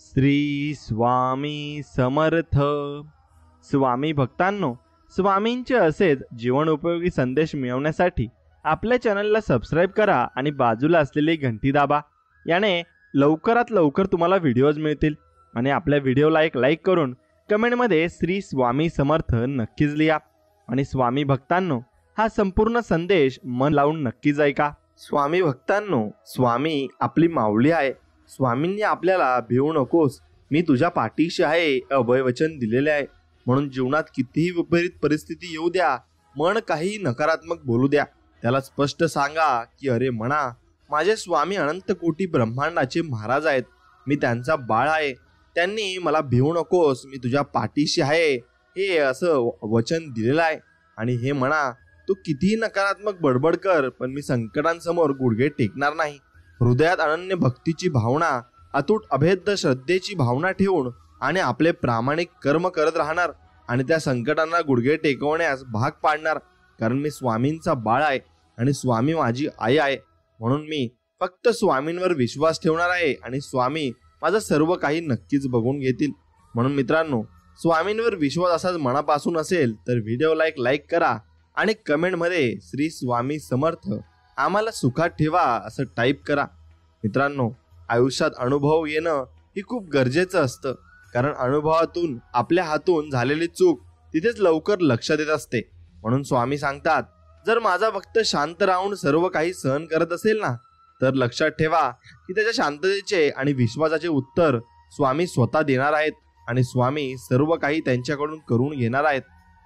श्री स्वामी समर्थ. स्वामी भक्तांनो, स्वामींचे असेच जीवनोपयोगी संदेश मिळवण्यासाठी आपल्या चॅनलला सबस्क्राईब करा आणि बाजूला असलेली घंटी दाबा. याने लवकरात लवकर तुम्हाला व्हिडिओज मिळतील. आणि आपल्या व्हिडिओला एक लाईक करून कमेंटमध्ये श्री स्वामी समर्थ नक्कीच लिहा. आणि स्वामी भक्तांनो, हा संपूर्ण संदेश मन लावून नक्कीच ऐका. स्वामी भक्तांनो, स्वामी आपली माऊली आहे. स्वामींनी आपल्याला भिवू नकोस, मी तुझ्या पाठीशी आहे अभय वचन दिलेले आहे. म्हणून जीवनात कितीही विपरीत परिस्थिती येऊ द्या, मन काही नकारात्मक बोलू द्या, त्याला स्पष्ट सांगा की अरे म्हणा, माझे स्वामी अनंत कोटी ब्रह्मांडाचे महाराज आहेत, मी त्यांचा बाळ आहे. त्यांनी मला भिवू नकोस, मी तुझ्या पाठीशी आहे हे असं वचन दिलेलं आहे. आणि हे म्हणा, तू कितीही नकारात्मक बडबड कर, पण मी संकटांसमोर गुडघे टेकणार नाही. हृदयात अनन्य भक्तीची भावना, अतूट अभेद्य श्रद्धेची भावना ठेवून आणि आपले प्रामाणिक कर्म करत राहणार आणि त्या संकटांना गुडघे टेकवण्यास भाग पाडणार. कारण मी स्वामींचा बाळ आहे आणि स्वामी माझी आई आहे. म्हणून मी फक्त स्वामींवर विश्वास ठेवणार आहे आणि स्वामी माझं सर्व काही नक्कीच बघून घेतील. म्हणून मित्रांनो, स्वामींवर विश्वास असाच मनापासून असेल तर व्हिडिओला एक लाईक करा आणि कमेंटमध्ये श्री स्वामी समर्थ आम्हाला सुखात ठेवा असं टाईप करा. मित्रांनो, आयुष्यात अनुभव येणं ही खूप गरजेचं असतं. कारण अनुभवातून आपल्या हातून झालेली चूक तिथेच लवकर लक्षात येत असते. म्हणून स्वामी सांगतात, जर माझा भक्त शांत राहून सर्व काही सहन करत असेल ना, तर लक्षात ठेवा की त्याच्या शांततेचे आणि विश्वासाचे उत्तर स्वामी स्वतः देणार आहेत आणि स्वामी सर्व काही त्यांच्याकडून करून घेणार आहेत.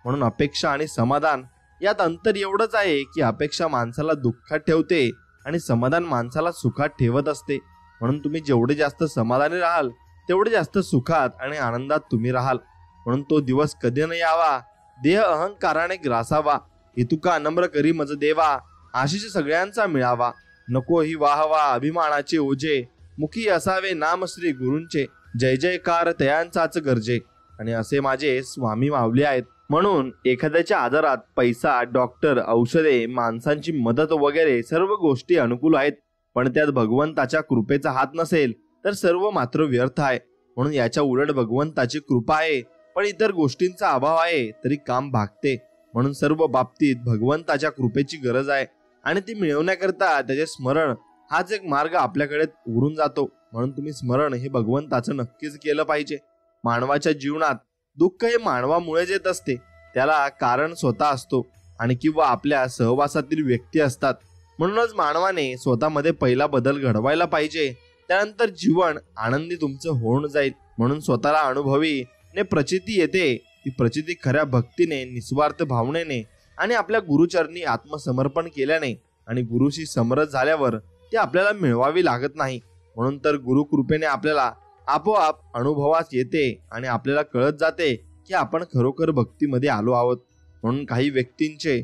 म्हणून अपेक्षा आणि समाधान यात अंतर एवढंच आहे की अपेक्षा माणसाला दुःखात ठेवते आणि समाधान माणसाला सुखात ठेवत असते. म्हणून तुम्ही जेवढे जास्त समाधानी राहाल तेवढे जास्त सुखात आणि आनंदात तुम्ही राहाल. म्हणून तो दिवस कधी न यावा, देह अहंकाराने ग्रासावा, हेतुका नम्र करी मज देवा, आशिष सगळ्यांचा मिळावा. नको ही वाहवा अभिमानाचे ओझे, मुखी असावे नाम श्री गुरूंचे, जय जयकार तयांचाच गरजे. आणि असे माझे स्वामी माऊली आहेत. म्हणून एखाद्याच्या आजारात पैसा, डॉक्टर, औषधे, माणसांची मदत वगैरे सर्व गोष्टी अनुकूल आहेत, पण त्यात भगवंताच्या कृपेचा हात नसेल तर सर्व मात्र व्यर्थ आहे. म्हणून याच्या उलट भगवंताची कृपा आहे पण इतर गोष्टींचा अभाव आहे तरी काम भागते. म्हणून सर्व बाबतीत भगवंताच्या कृपेची गरज आहे आणि ती मिळवण्याकरता त्याचे स्मरण हाच एक मार्ग आपल्याकडे उघडून जातो. म्हणून तुम्ही स्मरण हे भगवंताचं नक्कीच केलं पाहिजे. मानवाच्या जीवनात दुःख हे मानवामुळेच येत असते. त्याला कारण स्वतः असतो आणि किंवा आपल्या सहवासातील व्यक्ती असतात. म्हणूनच मानवाने स्वतःमध्ये पहिला बदल घडवायला पाहिजे. त्यानंतर जीवन आनंदी तुमचं होऊन जाईल. म्हणून स्वतःला अनुभवी ने प्रचिती येते. ती प्रचिती खऱ्या भक्तीने, निस्वार्थ भावनेने आणि आपल्या गुरुचरणी आत्मसमर्पण केल्याने आणि गुरुशी समरस झाल्यावर ती आपल्याला मिळवावी लागत नाही. म्हणून तर गुरुकृपेने आपल्याला आपोआप अनुभवास येते आणि आपल्याला कळत जाते की आपण खरोखर भक्तीमध्ये आलो आहोत. म्हणून काही व्यक्तींचे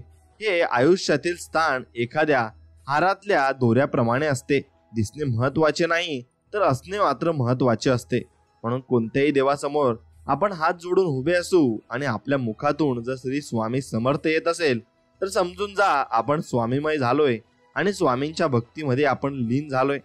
हे आयुष्यातील स्थान एखाद्या हारातल्या दोऱ्याप्रमाणे असते. दिसणे महत्वाचे नाही तर असणे मात्र महत्वाचे असते. म्हणून कोणत्याही देवासमोर आपण हात जोडून उभे असू आणि आपल्या मुखातून जर श्री स्वामी समर्थ येत असेल तर समजून जा आपण स्वामीमय झालोय आणि स्वामींच्या भक्तीमध्ये आपण लीन झालोय.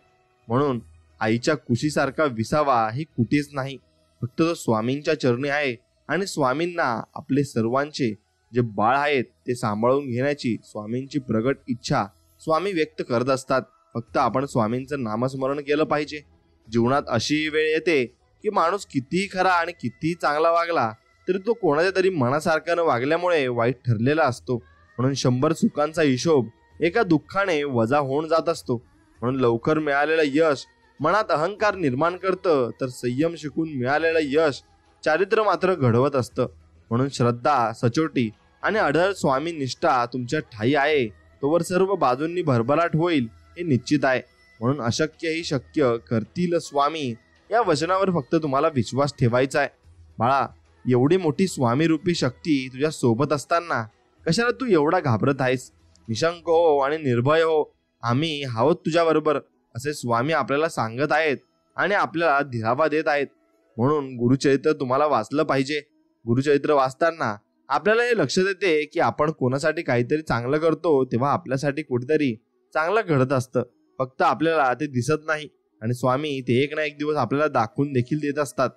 म्हणून आईच्या कुशीसारखा विसावा ही कुठेच नाही, फक्त तो स्वामींच्या चरणी आहे. आणि स्वामींना आपले सर्वांचे जे बाळ आहेत ते सांभाळून घेण्याची स्वामींची प्रगट इच्छा स्वामी व्यक्त करत असतात. फक्त आपण स्वामींचं नामस्मरण केलं पाहिजे. जीवनात अशी वेळ येते की माणूस कितीही खरा आणि कितीही चांगला वागला तरी तो कोणाच्या तरी मनासारखा न वागल्यामुळे वाईट ठरलेला असतो. म्हणून 100 सुखांचा हिशोब एका दुःखाने वजा होऊन जात असतो. म्हणून लवकर मिळालेलं यश मनात अहंकार निर्माण करतं तर संयम शिकून मिळालेलं यश चारित्र्य मात्र घडवत असतं. म्हणून श्रद्धा, सचोटी आणि अढळ स्वामी निष्ठा तुमच्या ठाई आहे तोवर सर्व बाजूंनी भरभराट होईल हे निश्चित आहे. म्हणून अशक्य ही शक्य करतील स्वामी या वचनावर फक्त तुम्हाला विश्वास ठेवायचा आहे. बाळा, एवढी मोठी स्वामी रूपी शक्ती तुझ्या सोबत असताना कशाला तू एवढा घाबरत आहेस? निशंक हो आणि निर्भय हो, आम्ही आहोत तुझ्या बरोबर असे स्वामी आपल्याला सांगत आहेत आणि आपल्याला दिलावा देत आहेत. म्हणून गुरुचरित्र तुम्हाला वाचलं पाहिजे. गुरुचरित्र वाचताना आपल्याला हे लक्षात येते की आपण कोणासाठी काहीतरी चांगलं करतो तेव्हा आपल्यासाठी कुठेतरी चांगलं घडत असतं. फक्त आपल्याला ते दिसत नाही आणि स्वामी ते एक ना एक दिवस आपल्याला दाखवून देखील देत असतात.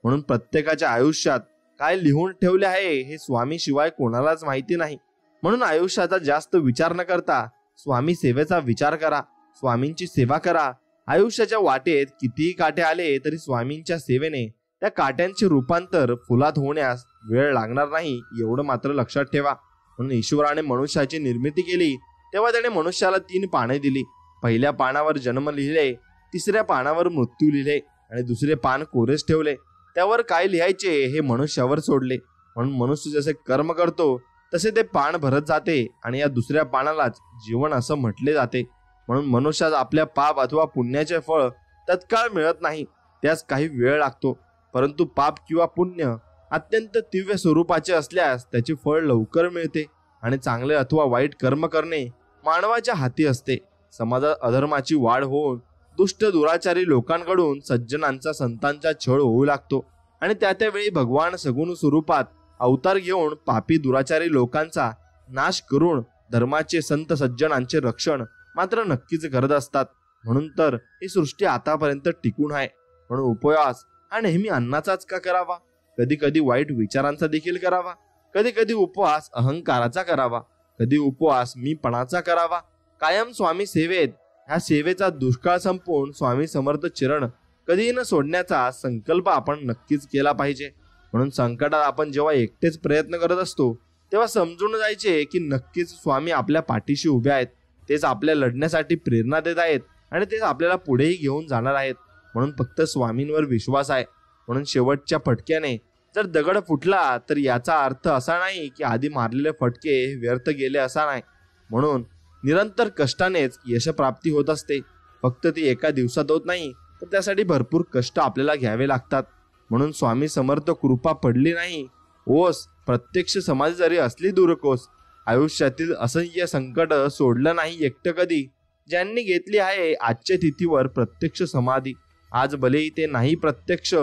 म्हणून प्रत्येकाच्या आयुष्यात काय लिहून ठेवले आहे हे स्वामी शिवाय कोणालाच माहिती नाही. म्हणून आयुष्याचा जास्त विचार न करता स्वामी सेवेचा विचार करा, स्वामींची सेवा करा. आयुष्याच्या वाटेत कितीही काटे आले तरी स्वामींच्या सेवेने त्या काट्यांचे रूपांतर फुलात होण्यास वेळ लागणार नाही, एवढं मात्र लक्षात ठेवा. म्हणून ईश्वराने मनुष्याची निर्मिती केली तेव्हा त्याने मनुष्याला 3 पाने दिली. पहिल्या पानावर जन्म लिहिले, तिसऱ्या पानावर मृत्यू लिहिले आणि दुसरे पान कोरेच ठेवले. त्यावर काय लिहायचे हे मनुष्यावर सोडले. म्हणून मनुष्य जसे कर्म करतो तसे ते पान भरत जाते आणि या दुसऱ्या पानालाच जीवन असं म्हटले जाते. म्हणून मनुष्यात आपल्या पाप अथवा पुण्याचे फळ तत्काळ मिळत नाही, त्यास काही वेळ लागतो. परंतु पाप किंवा पुण्य अत्यंत तीव्र स्वरूपाचे असल्यास त्याचे फळ लवकर मिळते. आणि चांगले अथवा वाईट कर्म करणे मानवाच्या हाती असते. समाजात अधर्माची वाढ होऊन दुष्ट दुराचारी लोकांकडून सज्जनांचा संतांचा छळ होऊ लागतो आणि त्यावेळी भगवान सगुण स्वरूपात अवतार घेऊन पापी दुराचारी लोकांचा नाश करून धर्माचे संत सज्जनांचे रक्षण मात्र नक्कीच करत असतात. म्हणून तर ही सृष्टी आतापर्यंत टिकून आहे. म्हणून उपवास हा नेहमी अन्नाचाच का करावा, कधी कधी वाईट विचारांचा देखील करावा. कधी कधी उपवास अहंकाराचा करावा, कधी उपवास मीपणाचा करावा. कायम स्वामी सेवेत ह्या सेवेचा दुष्काळ संपवून स्वामी समर्थ चरण कधी न सोडण्याचा संकल्प आपण नक्कीच केला पाहिजे. म्हणून संकटात आपण जेव्हा एकटेच प्रयत्न करत असतो तेव्हा समजून जायचे की नक्कीच स्वामी आपल्या पाठीशी उभे आहेत. तेच आपल्या लढण्यासाठी प्रेरणा देत आहेत आणि तेच आपल्याला पुढेही घेऊन जाणार आहेत. म्हणून फक्त स्वामींवर विश्वास आहे. म्हणून शेवटच्या फटक्याने जर दगड फुटला तर याचा अर्थ असा नाही की आधी मारलेले फटके व्यर्थ गेले असा नाही. म्हणून निरंतर कष्टानेच यशप्राप्ती होत असते. फक्त ती एका दिवसात होत नाही, तर त्यासाठी भरपूर कष्ट आपल्याला घ्यावे लागतात. म्हणून स्वामी समर्थ कृपा पडली नाही ओस, प्रत्यक्ष समाधी जरी असली दूरकोस. आयुष्यातील असह्य संकट सोडलं नाही एकटं कधी, ज्यांनी घेतली आहे आजच्या तिथीवर प्रत्यक्ष समाधी. आज भलेही ते नाही प्रत्यक्ष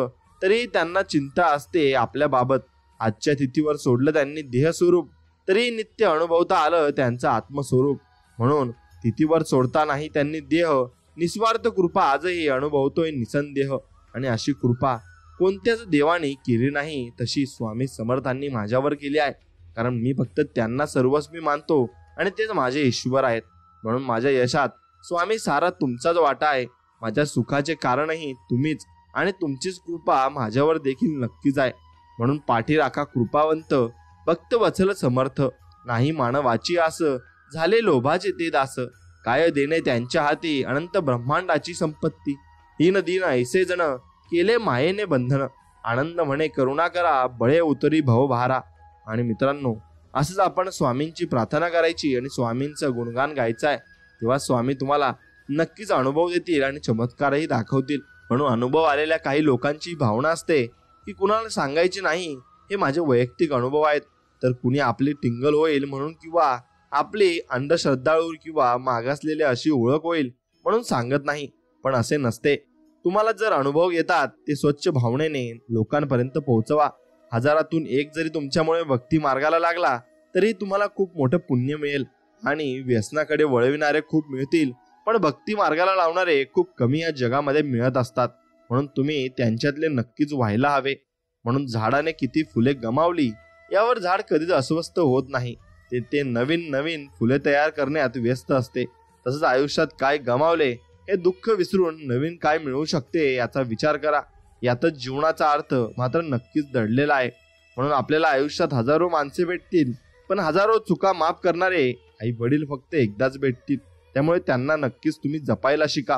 तरी त्यांना चिंता असते आपल्या बाबत. आजच्या तिथीवर सोडलं त्यांनी देह स्वरूप तरी नित्य अनुभवता आलं त्यांचं आत्मस्वरूप. म्हणून तिथीवर सोडता नाही त्यांनी देह, निस्वार्थ कृपा आजही अनुभवतोय निसंदेह. आणि अशी कृपा कोणत्याच देवाने केली नाही तशी स्वामी समर्थांनी माझ्यावर केली आहे. कारण मी फक्त त्यांना सर्वस्वी मानतो आणि तेच माझे ईश्वर आहेत. म्हणून माझ्या यशात स्वामी सारा तुमचाच वाटा आहे. माझ्या सुखाचे कारणही तुम्हीच आणि तुमचीच कृपा माझ्यावर देखील नक्कीच आहे. म्हणून पाठी राखा कृपावंत, भक्त वत्सल समर्थ. नाही मानवाची आस, झाले लोभाचे ते दास. काय देणे त्यांच्या हाती, अनंत ब्रह्मांडाची संपत्ती. दीन दीन ऐसे जण, केले मायेने बंधन. आनंद म्हणे करुणा करा, बळे उतरी भवभारा. आणि मित्रांनो, असंच आपण स्वामींची प्रार्थना करायची आणि स्वामींचं गुणगान गायचं आहे. तेव्हा स्वामी तुम्हाला नक्कीच अनुभव देतील आणि चमत्कारही दाखवतील. म्हणून अनुभव आलेल्या काही लोकांची भावना असते की कुणाला सांगायचे नाही, हे माझे वैयक्तिक अनुभव आहेत. तर कुणी आपली टिंगल होईल म्हणून किंवा आपली अंधश्रद्धाळू किंवा मागासलेली अशी ओळख होईल म्हणून सांगत नाही. पण असे नसते. तुम्हाला जर अनुभव येतात ते स्वच्छ भावनेने लोकांपर्यंत पोहोचवा. हजारातून एक जरी तुमच्यामुळे भक्ती मार्गाला लागला तरी तुम्हाला खूप मोठं पुण्य मिळेल. आणि व्यसनाकडे वळविणारे खूप मिळतील, पण भक्ती मार्गाला लावणारे खूप कमी या जगामध्ये मिळत असतात. म्हणून तुम्ही त्यांच्यातले नक्कीच व्हायला हवे. म्हणून झाडाने किती फुले गमावली यावर झाड कधीच अस्वस्थ होत नाही. ते नवीन नवीन फुले तयार करण्यात व्यस्त असते. तसंच आयुष्यात काय गमावले हे दुःख विसरून नवीन काय मिळू शकते याचा विचार करा. यातच जीवनाचा अर्थ मात्र नक्कीच दडलेला आहे. म्हणून आपल्याला आयुष्यात हजारो माणसे भेटतील, पण हजारो चुका माफ करणारे आई वडील फक्त एकदाच भेटतील. त्यामुळे त्यांना नक्कीच तुम्ही जपायला शिका.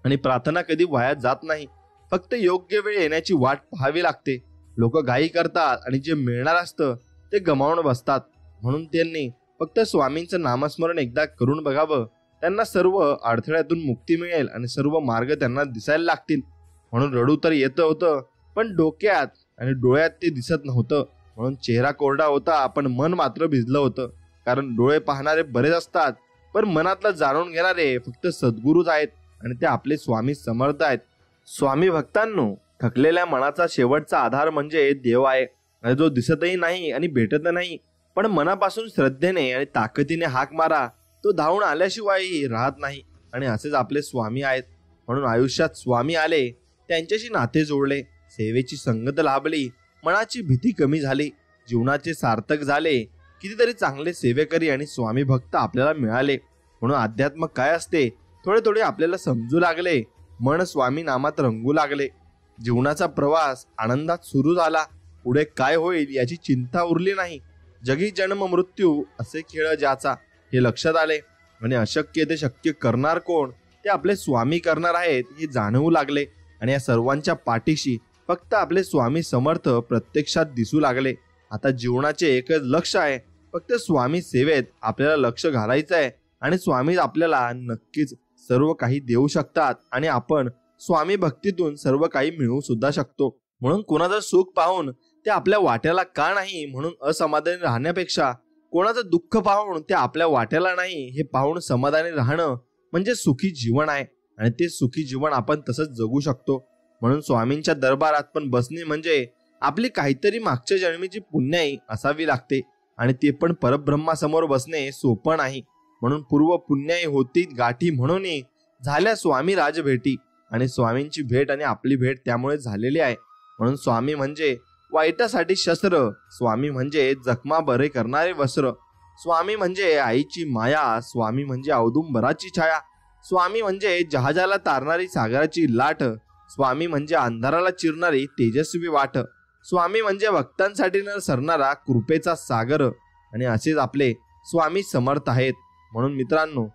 आणि प्रार्थना कधी वाया जात नाही, फक्त योग्य वेळ येण्याची वाट पाहावी लागते. लोक घाई करतात आणि जे मिळणार असतं ते गमावून बसतात. म्हणून त्यांनी फक्त स्वामींचं नामस्मरण एकदा करून बघावं. त्यांना सर्व अडथळ्यातून मुक्ती मिळेल आणि सर्व मार्ग त्यांना दिसायला लागतील. म्हणून रडू तर येतं होतं, पण डोक्यात आणि डोळ्यात ते दिसत नव्हतं. म्हणून चेहरा कोरडा होता, पण मन मात्र भिजलं होतं. कारण डोळे पाहणारे बरेच असतात, पण मनातलं जाणून घेणारे फक्त सद्गुरूच आहेत आणि ते आपले स्वामी समर्थ आहेत. स्वामी भक्तांनो, थकलेल्या मनाचा शेवटचा आधार म्हणजे देव आहे. आणि जो दिसतही नाही आणि भेटत नाही, पण मनापासून श्रद्धेने आणि ताकदीने हाक मारा, तो धावून आल्याशिवायही राहत नाही. आणि असेच आपले स्वामी आहेत. म्हणून आयुष्यात स्वामी आले, त्यांच्याशी नाते जोडले, सेवेची संगत लाभली, मनाची भीती कमी झाली, जीवनाचे सार्थक झाले. कितीतरी चांगले सेवेकरी आणि स्वामी भक्त आपल्याला मिळाले. म्हणून अध्यात्म काय असते थोडे थोडे आपल्याला समजू लागले. मन स्वामी नामात रंगू लागले. जीवनाचा प्रवास आनंदात सुरू झाला. पुढे काय होईल याची चिंता उरली नाही. जगी जन्म मृत्यू असे खेळ ज्याचा हे लक्षात आले. आणि अशक्य ते शक्य करणार कोण, ते आपले स्वामी करणार आहेत हे जाणवू लागले. आणि या सर्वांच्या पाठीशी फक्त आपले स्वामी समर्थ प्रत्यक्षात दिसू लागले. आता जीवनाचे एकच लक्ष आहे, फक्त स्वामी सेवेत आपल्याला लक्ष घालायचं आहे. आणि स्वामी आपल्याला नक्कीच सर्व काही देऊ शकतात आणि आपण स्वामी भक्तीतून सर्व काही मिळवू सुद्धा शकतो. म्हणून कोणाचं सुख पाहून ते आपल्या वाट्याला का नाही म्हणून असमाधानी राहण्यापेक्षा कोणाचं दुःख पाहून ते आपल्या वाट्याला नाही हे पाहून समाधानी राहणं म्हणजे सुखी जीवन आहे. आणि ते सुखी जीवन आपण तसंच जगू शकतो. म्हणून स्वामींच्या दरबारात पण बसणे म्हणजे आपली काहीतरी मागच्या जन्मीची पुण्याई असावी लागते. आणि ते पण परब्रह्मासमोर बसणे सोपं नाही. म्हणून पूर्व पुण्याई होती गाठी म्हणून झाल्या स्वामी राजभेटी. आणि स्वामींची भेट आणि आपली भेट त्यामुळे झालेली आहे. म्हणून स्वामी म्हणजे वाईटासाठी शस्त्र, स्वामी म्हणजे जखमा बरे करणारे वस्त्र, स्वामी म्हणजे आईची माया, स्वामी म्हणजे औदुंबराची छाया, स्वामी म्हणजे जहाजाला तारणारी सागराची लाट, स्वामी म्हणजे अंधाराला चिरणारी तेजस्वी वाट, स्वामी म्हणजे भक्तांसाठी न सरणारा कृपेचा सागर. आणि असेच आपले स्वामी समर्थ आहेत. म्हणून मित्रांनो,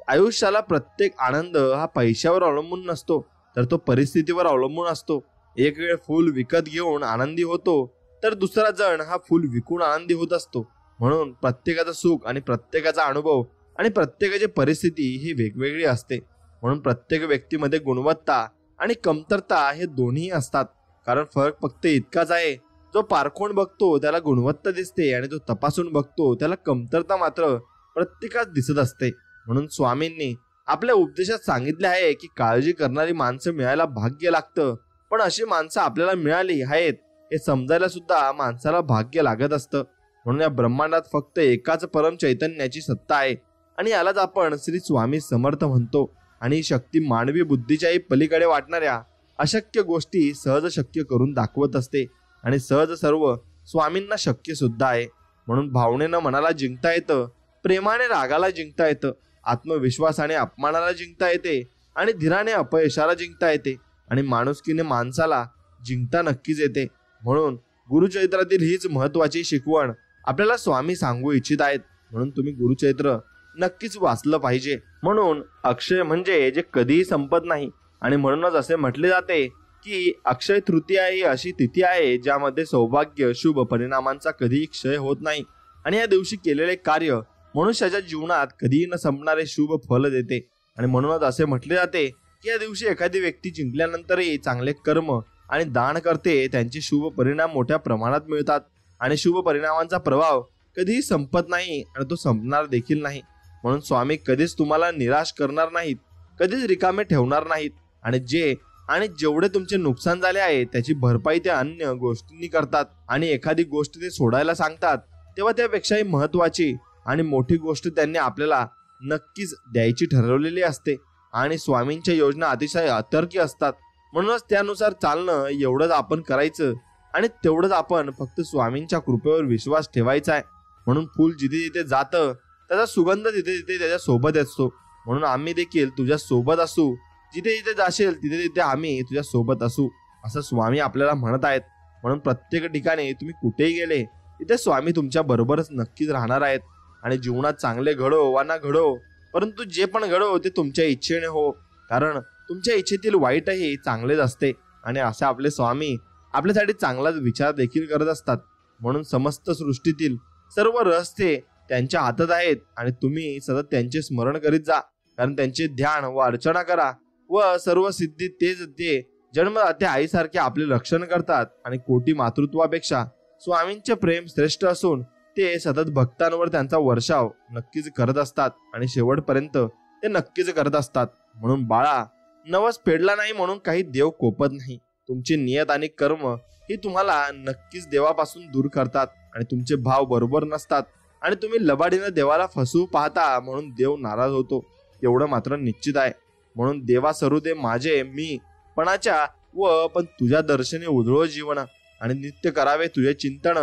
आयुष्याला प्रत्येक आनंद हा पैशावर अवलंबून नसतो, तर तो परिस्थितीवर अवलंबून असतो. एक वेळ फूल विकत घेऊन आनंदी होतो, तर दुसरा जण हा फूल विकून आनंदी होत असतो. म्हणून प्रत्येकाचं सुख आणि प्रत्येकाचा अनुभव आणि प्रत्येकाची परिस्थिती ही वेगवेगळी असते. म्हणून प्रत्येक व्यक्तीमध्ये गुणवत्ता आणि कमतरता हे दोन्ही असतात. कारण फरक फक्त इतकाच आहे, जो पारखून बघतो त्याला गुणवत्ता दिसते आणि जो तपासून बघतो त्याला कमतरता मात्र प्रत्येकात दिसत असते. म्हणून स्वामींनी आपल्या उपदेशात सांगितले आहे की काळजी करणारी माणसं मिळायला भाग्य लागतं, पण अशी माणसं आपल्याला मिळाली आहेत हे समजायला सुद्धा माणसाला भाग्य लागत असतं. म्हणून या ब्रह्मांडात फक्त एकाच परम चैतन्याची सत्ता आहे आणि यालाच आपण श्री स्वामी समर्थ म्हणतो. आणि ही शक्ती मानवी बुद्धीच्याही पलीकडे वाटणाऱ्या अशक्य गोष्टी सहज शक्य करून दाखवत असते. आणि सहज सर्व स्वामींना शक्य सुद्धा आहे. म्हणून भावनेनं मनाला जिंकता येतं, प्रेमाने रागाला जिंकता येतं, आत्मविश्वासाने अपमानाला जिंकता येते आणि धीराने अपयशाला जिंकता येते आणि माणुसकीने माणसाला जिंकता नक्कीच येते. म्हणून गुरुचरित्रातील हीच महत्वाची शिकवण आपल्याला स्वामी सांगू इच्छित आहेत. म्हणून तुम्ही गुरुचरित्र नक्कीच वाचलं पाहिजे. म्हणून अक्षय म्हणजे जे कधीही संपत नाही. आणि म्हणूनच असे म्हटले जाते की अक्षय तृतीया ही अशी तिथी आहे ज्यामध्ये सौभाग्य शुभ परिणामांचा कधीही क्षय होत नाही. आणि या दिवशी केलेले कार्य मनुष्याच्या जीवनात कधीही न संपणारे शुभ फल देते. आणि म्हणूनच असे म्हटले जाते की या दिवशी एखादी व्यक्ती जिंकल्यानंतरही चांगले कर्म आणि दान करते, त्यांचे शुभ परिणाम मोठ्या प्रमाणात मिळतात. आणि शुभ परिणामांचा प्रभाव कधीही संपत नाही आणि तो संपणार देखील नाही. म्हणून स्वामी कधीच तुम्हाला निराश करणार नाहीत, कधीच रिकामे ठेवणार नाहीत. आणि जेवढे तुमचे नुकसान झाले आहे त्याची भरपाई ते अन्य गोष्टींनी करतात. आणि एखादी गोष्ट ते सोडायला सांगतात तेव्हा त्यापेक्षाही महत्वाची आणि मोठी गोष्ट त्यांनी आपल्याला नक्कीच द्यायची ठरवलेली असते. आणि स्वामींच्या योजना अतिशय अतर्की असतात. म्हणूनच त्यानुसार चालणं एवढंच आपण करायचं आणि तेवढंच आपण फक्त स्वामींच्या कृपेवर विश्वास ठेवायचा आहे. म्हणून फूल जिथे जिथे जातं त्याचा सुगंध तिथे तिथे त्याच्या सोबत असतो. म्हणून आम्ही देखील तुझ्या सोबत असू, जिथे जिथे जाशील तिथे तिथे आम्ही तुझ्या सोबत असू, असं स्वामी आपल्याला म्हणत आहेत. म्हणून प्रत्येक ठिकाणी तुम्ही कुठेही गेले तिथे स्वामी तुमच्या बरोबरच नक्कीच राहणार आहेत. आणि जीवनात चांगले घडो वा ना घडो, परंतु जे पण घडो ते तुमच्या इच्छेने हो, कारण तुमच्या इच्छेतील वाईटही चांगलेच असते. आणि असे आपले स्वामी आपल्यासाठी चांगलाच विचार देखील करत असतात. म्हणून समस्त सृष्टीतील सर्व रहस्य त्यांच्या हातात आहेत आणि तुम्ही सतत त्यांचे स्मरण करीत जा. कारण त्यांचे ध्यान व अर्चना करा व सर्व सिद्धी तेच ते जन्मदात्या आईसारखे आपले रक्षण करतात. आणि कोटी मातृत्वापेक्षा स्वामींचे प्रेम श्रेष्ठ असून ते सतत भक्तांवर त्यांचा वर्षाव नक्कीच करत असतात आणि शेवटपर्यंत ते नक्कीच करत असतात. म्हणून बाळा, नवस फेडला नाही म्हणून काही देव कोपत नाही. तुमची नियत आणि कर्म ही तुम्हाला नक्कीच देवापासून दूर करतात आणि तुमचे भाव बरोबर नसतात आणि तुम्ही लबाडीनं देवाला फसवू पाहता म्हणून देव नाराज होतो, एवढं मात्र निश्चित आहे. म्हणून देवा सरू दे माझे मी पणाच्या व पण तुझ्या दर्शनी उधळो जीवन आणि नित्य करावे तुझे चिंतन.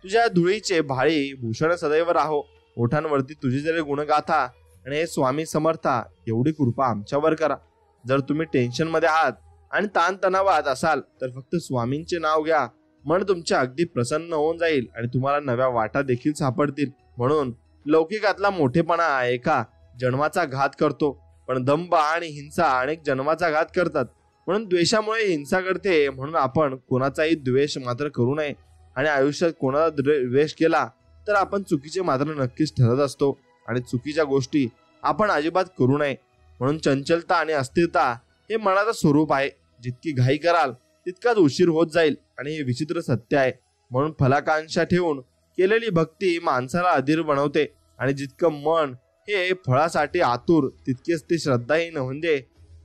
तुझ्या धुळीचे भाळी भूषण सदैव राहो. ओठांवरती तुझी जरी गुणगाथा आणि हे स्वामी समर्था एवढी कृपा आमच्यावर करा. जर तुम्ही टेन्शन मध्ये आहात आणि ताणतणावात असाल तर फक्त स्वामींचे नाव घ्या. मन तुमच्या अगदी प्रसन्न होऊन जाईल आणि तुम्हाला नव्या वाटा देखील सापडतील. म्हणून लौकिकातला मोठेपणा एका जन्माचा घात करतो, पण दंभ आणि हिंसा अनेक जन्माचा घात करतात. म्हणून द्वेषामुळे हिंसा घडते. म्हणून आपण कोणाचाही द्वेष मात्र करू नये आणि आयुष्यात कोणाला द्वेष केला तर आपण चुकीचे मात्र नक्कीच ठरत असतो आणि चुकीच्या गोष्टी आपण अजिबात करू नये. म्हणून चंचलता आणि अस्थिरता हे मनाचं स्वरूप आहे. जितकी घाई कराल तितकाच उशीर होत जाईल आणि हे विचित्र सत्य आहे. म्हणून फलाकांक्षा ठेवून केलेली भक्ती माणसाला अधीर बनवते आणि जितकं मन हे फळासाठी आतुर तितकेच ते श्रद्धाहीन म्हणजे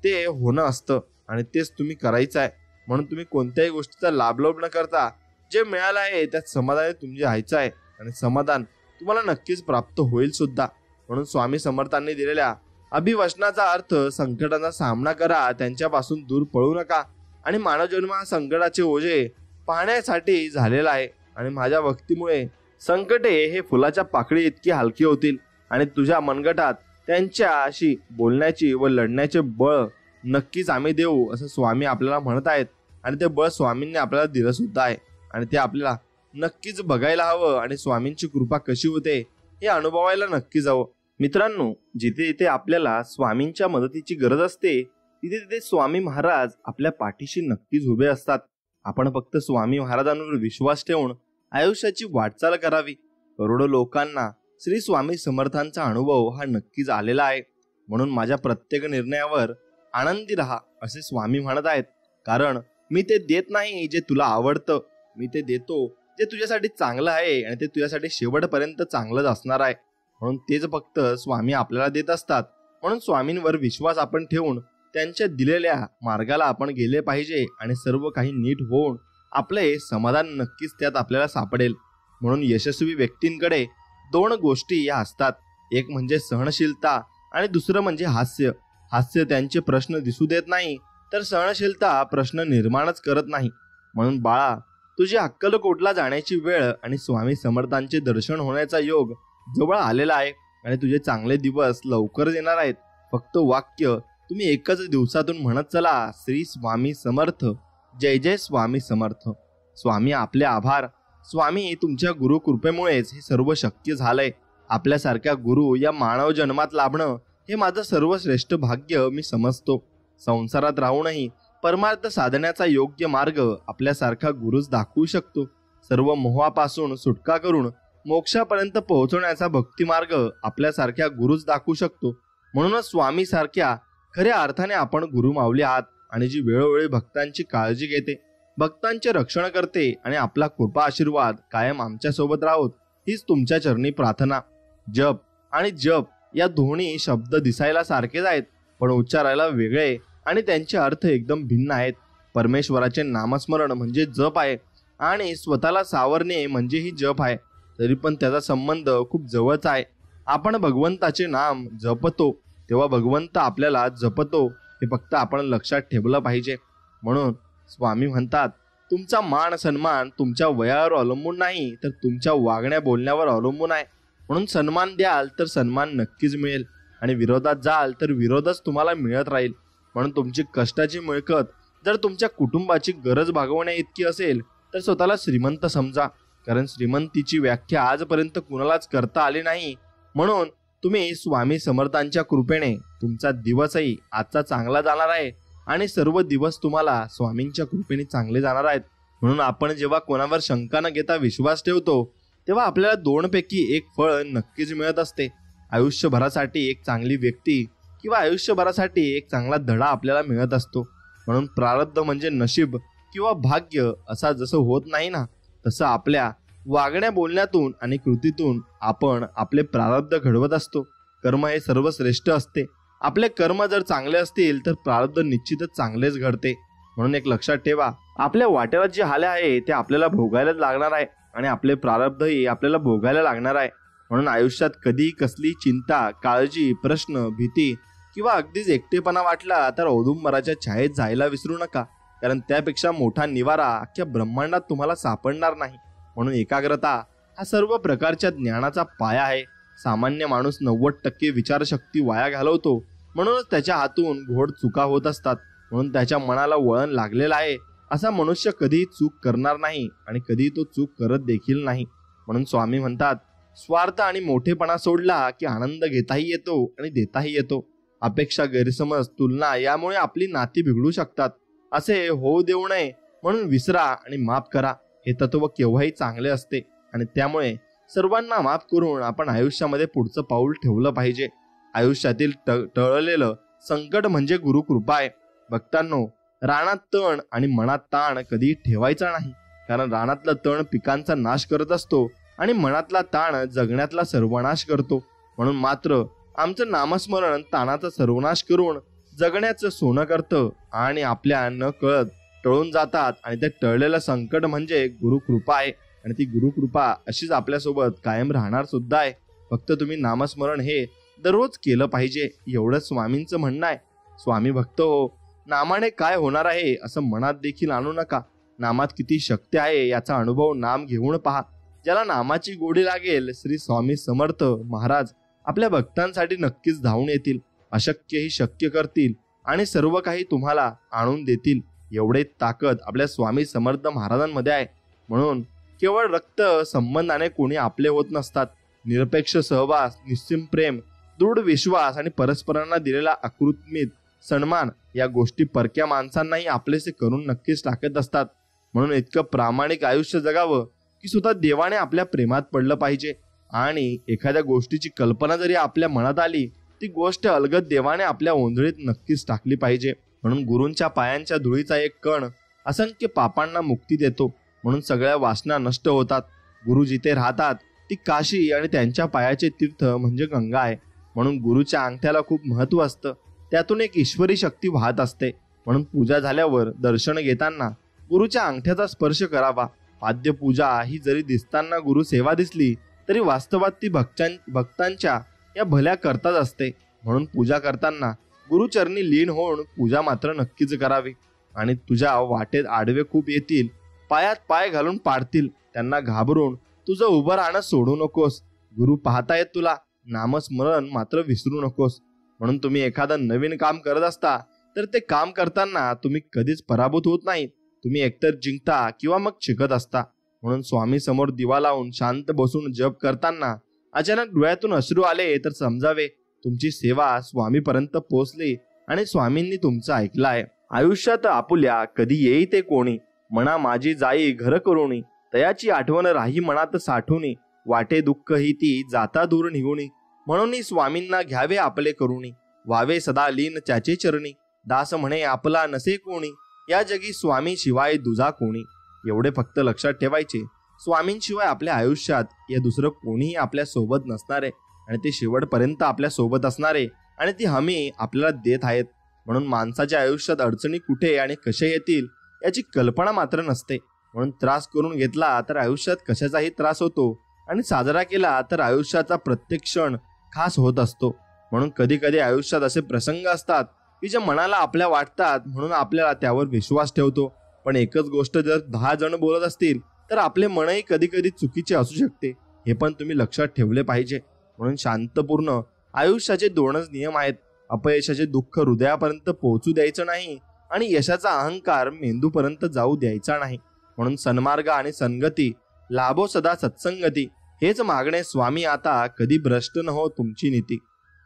ते होणं असतं आणि तेच तुम्ही करायचं आहे. म्हणून तुम्ही कोणत्याही गोष्टीचा लाभलोभ न करता जे मिळालं आहे त्यात समाधानी तुम्ही राहायचं आहे आणि समाधान तुम्हाला नक्कीच प्राप्त होईल सुद्धा. म्हणून स्वामी समर्थांनी दिलेल्या अभिवचनाचा अर्थ संकटांचा सामना करा, त्यांच्यापासून दूर पळू नका आणि मानवजन्म हा संकटाचे ओझे पाहण्यासाठी झालेला आहे आणि माझ्या भक्तीमुळे संकटे हे फुलाच्या पाकळी इतकी हलकी होतील आणि तुझ्या मनगटात त्यांच्याशी बोलण्याची व लढण्याचे बळ नक्कीच आम्ही देऊ असं स्वामी आपल्याला म्हणत आहेत आणि ते बळ स्वामींनी आपल्याला दिलं सुद्धा आहे आणि ते आपल्याला नक्कीच बघायला हवं आणि स्वामींची कृपा कशी होते हे अनुभवायला नक्की जावं. मित्रांनो, जिथे जिथे आपल्याला स्वामींच्या मदतीची गरज असते तिथे तिथे स्वामी महाराज आपल्या पाठीशी नक्कीच उभे असतात. आपण फक्त स्वामी महाराजांवर विश्वास ठेवून आयुष्याची वाटचाल करावी. करोडो लोकांना श्री स्वामी समर्थांचा अनुभव हा नक्कीच आलेला आहे. म्हणून माझ्या प्रत्येक निर्णयावर आनंदी राहा असे स्वामी म्हणत आहेत. कारण मी ते देत नाही जे तुला आवडतं, मी ते देतो जे तुझ्यासाठी चांगलं आहे आणि ते तुझ्यासाठी शेवटपर्यंत चांगलंच असणार आहे. म्हणून तेच फक्त स्वामी आपल्याला देत असतात. म्हणून स्वामींवर विश्वास आपण ठेवून त्यांच्या दिलेल्या मार्गाला आपण गेले पाहिजे आणि सर्व काही नीट होऊन आपले समाधान नक्कीच त्यात आपल्याला सापडेल. म्हणून यशस्वी व्यक्तींकडे दोन गोष्टी या असतात. एक म्हणजे सहनशीलता आणि दुसरं म्हणजे हास्य. हास्य त्यांचे प्रश्न दिसू देत नाही तर सहनशीलता प्रश्न निर्माणच करत नाही. म्हणून बाळा, तुझी अक्कलकोटला जाण्याची वेळ आणि स्वामी समर्थांचे दर्शन होण्याचा योग जवळ आलेला आहे आणि तुझे चांगले दिवस लवकरच येणार आहेत. फक्त वाक्य तुम्ही एकच दिवसातून म्हणत चला, श्री स्वामी समर्थ, जय जय स्वामी समर्थ. स्वामी आपले आभार. स्वामी, तुमच्या गुरु कृपेमुळेच हे सर्व शक्य झालंय. आपल्यासारख्या गुरु या मानव जन्मात लाभणं हे माझं सर्वश्रेष्ठ भाग्य मी समजतो. संसारात राहूनही परमार्थ साधण्याचा योग्य मार्ग आपल्यासारखा गुरुच दाखवू शकतो. सर्व मोहापासून सुटका करून मोक्षापर्यंत पोहोचवण्याचा भक्ती मार्ग आपल्यासारख्या गुरुच दाखवू शकतो. म्हणूनच स्वामी सारख्या खऱ्या अर्थाने आपण गुरु माऊली आहात आणि जी वेळोवेळी भक्तांची काळजी घेते, भक्तांचे रक्षण करते आणि आपला कृपा आशीर्वाद कायम आमच्या सोबत राहोत हीच तुमच्या चरणी प्रार्थना. जप आणि जप या दोन्ही शब्द दिसायला सारखेच आहेत पण उच्चारायला वेगळे आणि त्यांचे अर्थ एकदम भिन्न आहेत. परमेश्वराचे नामस्मरण म्हणजे जप आहे आणि स्वतःला सावरणे म्हणजेही जप आहे. तरी पण त्याचा संबंध खूप जवळचा आहे. आपण भगवंताचे नाम जपतो तेव्हा भगवंत आपल्याला जपतो हे फक्त आपण लक्षात ठेवलं पाहिजे. म्हणून स्वामी म्हणतात, तुमचा मान सन्मान तुमच्या वयावर अवलंबून नाही तर तुमच्या वागण्या बोलण्यावर अवलंबून आहे. म्हणून सन्मान द्याल तर सन्मान नक्कीच मिळेल आणि विरोधात जाल तर विरोधच तुम्हाला मिळत राहील. म्हणून तुमची कष्टाची मिळकत जर तुमच्या कुटुंबाची गरज भागवण्या इतकी असेल तर स्वतःला श्रीमंत समजा. कारण श्रीमंतीची व्याख्या आजपर्यंत कुणालाच करता आली नाही. म्हणून तुम्ही स्वामी समर्थांच्या कृपेने तुमचा दिवसही आजचा चांगला जाणार आहे आणि सर्व दिवस तुम्हाला स्वामींच्या कृपेने चांगले जाणार आहेत. म्हणून आपण जेव्हा कोणावर शंका न घेता विश्वास ठेवतो तेव्हा आपल्याला दोनपैकी एक फळ नक्कीच मिळत असते. आयुष्यभरासाठी एक चांगली व्यक्ती किंवा आयुष्यभरासाठी एक चांगला धडा आपल्याला मिळत असतो. म्हणून प्रारब्ध म्हणजे नशीब किंवा भाग्य असा जसं होत नाही ना, तसं आपल्या वागण्या बोलण्यातून आणि कृतीतून आपण आपले प्रारब्ध घडवत असतो. कर्म हे सर्वश्रेष्ठ असते. आपले कर्म जर चांगले असतील तर प्रारब्ध निश्चितच चांगलेच घडते. म्हणून एक लक्षात ठेवा, आपल्या वाट्याला जे आले आहे ते आपल्याला भोगायलाच लागणार आहे आणि आपले प्रारब्धही आपल्याला भोगायला लागणार आहे. म्हणून आयुष्यात कधी कसली चिंता, काळजी, प्रश्न, भीती किंवा अगदीच एकटेपणा वाटला तर औदुंबराच्या छायेत जायला विसरू नका, कारण त्यापेक्षा मोठा निवारा अख्ख्या ब्रह्मांडात तुम्हाला सापडणार नाही. म्हणून एकाग्रता हा सर्व प्रकारच्या ज्ञानाचा पाया आहे. सामान्य माणूस 90% विचारशक्ती वाया घालवतो, म्हणूनच त्याच्या हातून घोड चुका होत असतात. म्हणून त्याच्या मनाला वळण लागलेलं आहे. असा मनुष्य कधीही चूक करणार नाही आणि कधी तो चूक करत देखील नाही. म्हणून स्वामी म्हणतात, स्वार्थ आणि मोठेपणा सोडला की आनंद घेताही येतो आणि देताही येतो. अपेक्षा, गैरसमज, तुलना यामुळे आपली नाती बिघडू शकतात. असे होऊ देऊ नये म्हणून विसरा आणि माफ करा. हे तत्व केव्हाही चांगले असते आणि त्यामुळे सर्वांना माफ करून आपण आयुष्यामध्ये पुढचं पाऊल ठेवलं पाहिजे. आयुष्यातील टळलेलं संकट म्हणजे गुरुकृपा आहे. भक्तांनो, रानात तण आणि मनात ताण कधी ठेवायचा नाही, कारण रानातला तण पिकांचा नाश करत असतो आणि मनातला ताण जगण्यातला सर्वनाश करतो. म्हणून मात्र आमचं नामस्मरण ताणाचा सर्वनाश करून जगण्याचं सोनं करतं आणि आपल्या न कळत टळून जातात. आणि ते टळलेलं संकट म्हणजे गुरुकृपा आहे आणि ती गुरुकृपा अशीच आपल्यासोबत कायम राहणार सुद्धा आहे. फक्त तुम्ही नामस्मरण हे दररोज केलं पाहिजे, एवढंच स्वामींचं म्हणणं आहे. स्वामी भक्त हो, नामाने काय होणार आहे असं मनात देखील आणू नका. नामात किती शक्ती आहे याचा अनुभव नाम घेऊन पहा. ज्याला नामाची गोडी लागेल, श्री स्वामी समर्थ महाराज आपल्या भक्तांसाठी नक्कीच धावून येतील, अशक्यही शक्य करतील आणि सर्व काही तुम्हाला आणून देतील. एवढे ताकद आपल्या स्वामी समर्थ महाराजांमध्ये आहे. म्हणून केवळ रक्त संबंधाने कोणी आपले होत नसतात. निरपेक्ष सहवास, निस्सीम प्रेम, दृढ विश्वास आणि परस्परांना दिलेला अकृत्रिम सन्मान या गोष्टी परक्या माणसांनाही आपलेसे करून नक्कीच टाकत असतात. म्हणून इतकं प्रामाणिक आयुष्य जगावं की सुद्धा देवाने आपल्या प्रेमात पडलं पाहिजे. आणि एखाद्या गोष्टीची कल्पना जरी आपल्या मनात आली, ती गोष्ट अलगद देवाने आपल्या ओंजळीत नक्कीच टाकली पाहिजे. म्हणून गुरूंच्या पायांच्या धुळीचा एक कण असंख्य पापांना मुक्ती देतो. म्हणून सगळ्या वासना नष्ट होतात. गुरु जिथे राहतात ती काशी आणि त्यांच्या पायाचे तीर्थ म्हणजे गंगा आहे. म्हणून गुरुच्या अंगठ्याला खूप महत्व असतं. त्यातून एक ईश्वरी शक्ती वाहत असते. म्हणून पूजा झाल्यावर दर्शन घेताना गुरुच्या अंगठ्याचा स्पर्श करावा. पाद्य पूजा ही जरी दिसताना गुरु सेवा दिसली तरी वास्तवात ती भक्तांच्या या भल्या करताच असते. म्हणून पूजा करताना गुरुचरणी लीन होऊन पूजा मात्र नक्कीच करावी. आणि तुझ्या वाटेत आडवे खूप येतील, पायात पाय घालून पाडतील, त्यांना घाबरून तुझं उभं राहणं सोडू नकोस. गुरु पाहतायत तुला, नामस्मरण मात्र विसरू नकोस. म्हणून तुम्ही एखादं नवीन काम करत असता तर ते काम करताना तुम्ही कधीच पराभूत होत नाही. तुम्ही एकतर जिंकता किंवा मग शिकत असता. म्हणून स्वामी समोर दिवा लावून शांत बसून जप करताना अचानक डोळ्यातून अश्रू आले तर समजावे तुमची सेवा स्वामीपर्यंत पोहोचली आणि स्वामींनी तुमचं ऐकलं आहे. आयुष्यात आपुल्या कधी येई ते कोणी, मना माझी जाई घर करुणी, तयाची आठवण राही मनात साठवणी, वाटे दुःख ही ती जाता दूर निघुणी, म्हणून स्वामींना घ्यावे आपले करुणी, व्हावे सदा लीन त्याचे चरणी, दास म्हणे आपला नसे कोणी, या जगी स्वामी शिवाय दुजा कोणी. एवढे फक्त लक्षात ठेवायचे, स्वामींशिवाय आपल्या आयुष्यात या दुसरं कोणीही आपल्या सोबत नसणारे आणि ते शेवटपर्यंत आपल्या सोबत असणारे आणि ती हमी आपल्याला देत आहेत. म्हणून माणसाच्या आयुष्यात अडचणी कुठे आणि कसे येतील याची कल्पना मात्र नसते. म्हणून त्रास करून घेतला तर आयुष्यात कशाचाही त्रास होतो आणि साजरा केला तर आयुष्याचा प्रत्येक क्षण खास होत असतो. म्हणून कधी कधी आयुष्यात असे प्रसंग असतात की जे मनाला आपल्या वाटतात, म्हणून आपल्याला त्यावर विश्वास ठेवतो. पण एकच गोष्ट जर 10 जण बोलत असतील तर आपले मनही कधी कधी चुकीचे असू शकते. हे पण तुम्ही लक्षात ठेवले पाहिजे. म्हणून शांतपूर्ण आयुष्याचे 2च नियम आहेत. अपयशाचे दुःख हृदयापर्यंत पोहोचू द्यायचं नाही आणि यशाचा अहंकार मेंदूपर्यंत जाऊ द्यायचा नाही. म्हणून सन्मार्ग आणि संगती लाभो सदा सत्संगती, हेच मागणे स्वामी आता, कधी भ्रष्ट न हो तुमची नीती.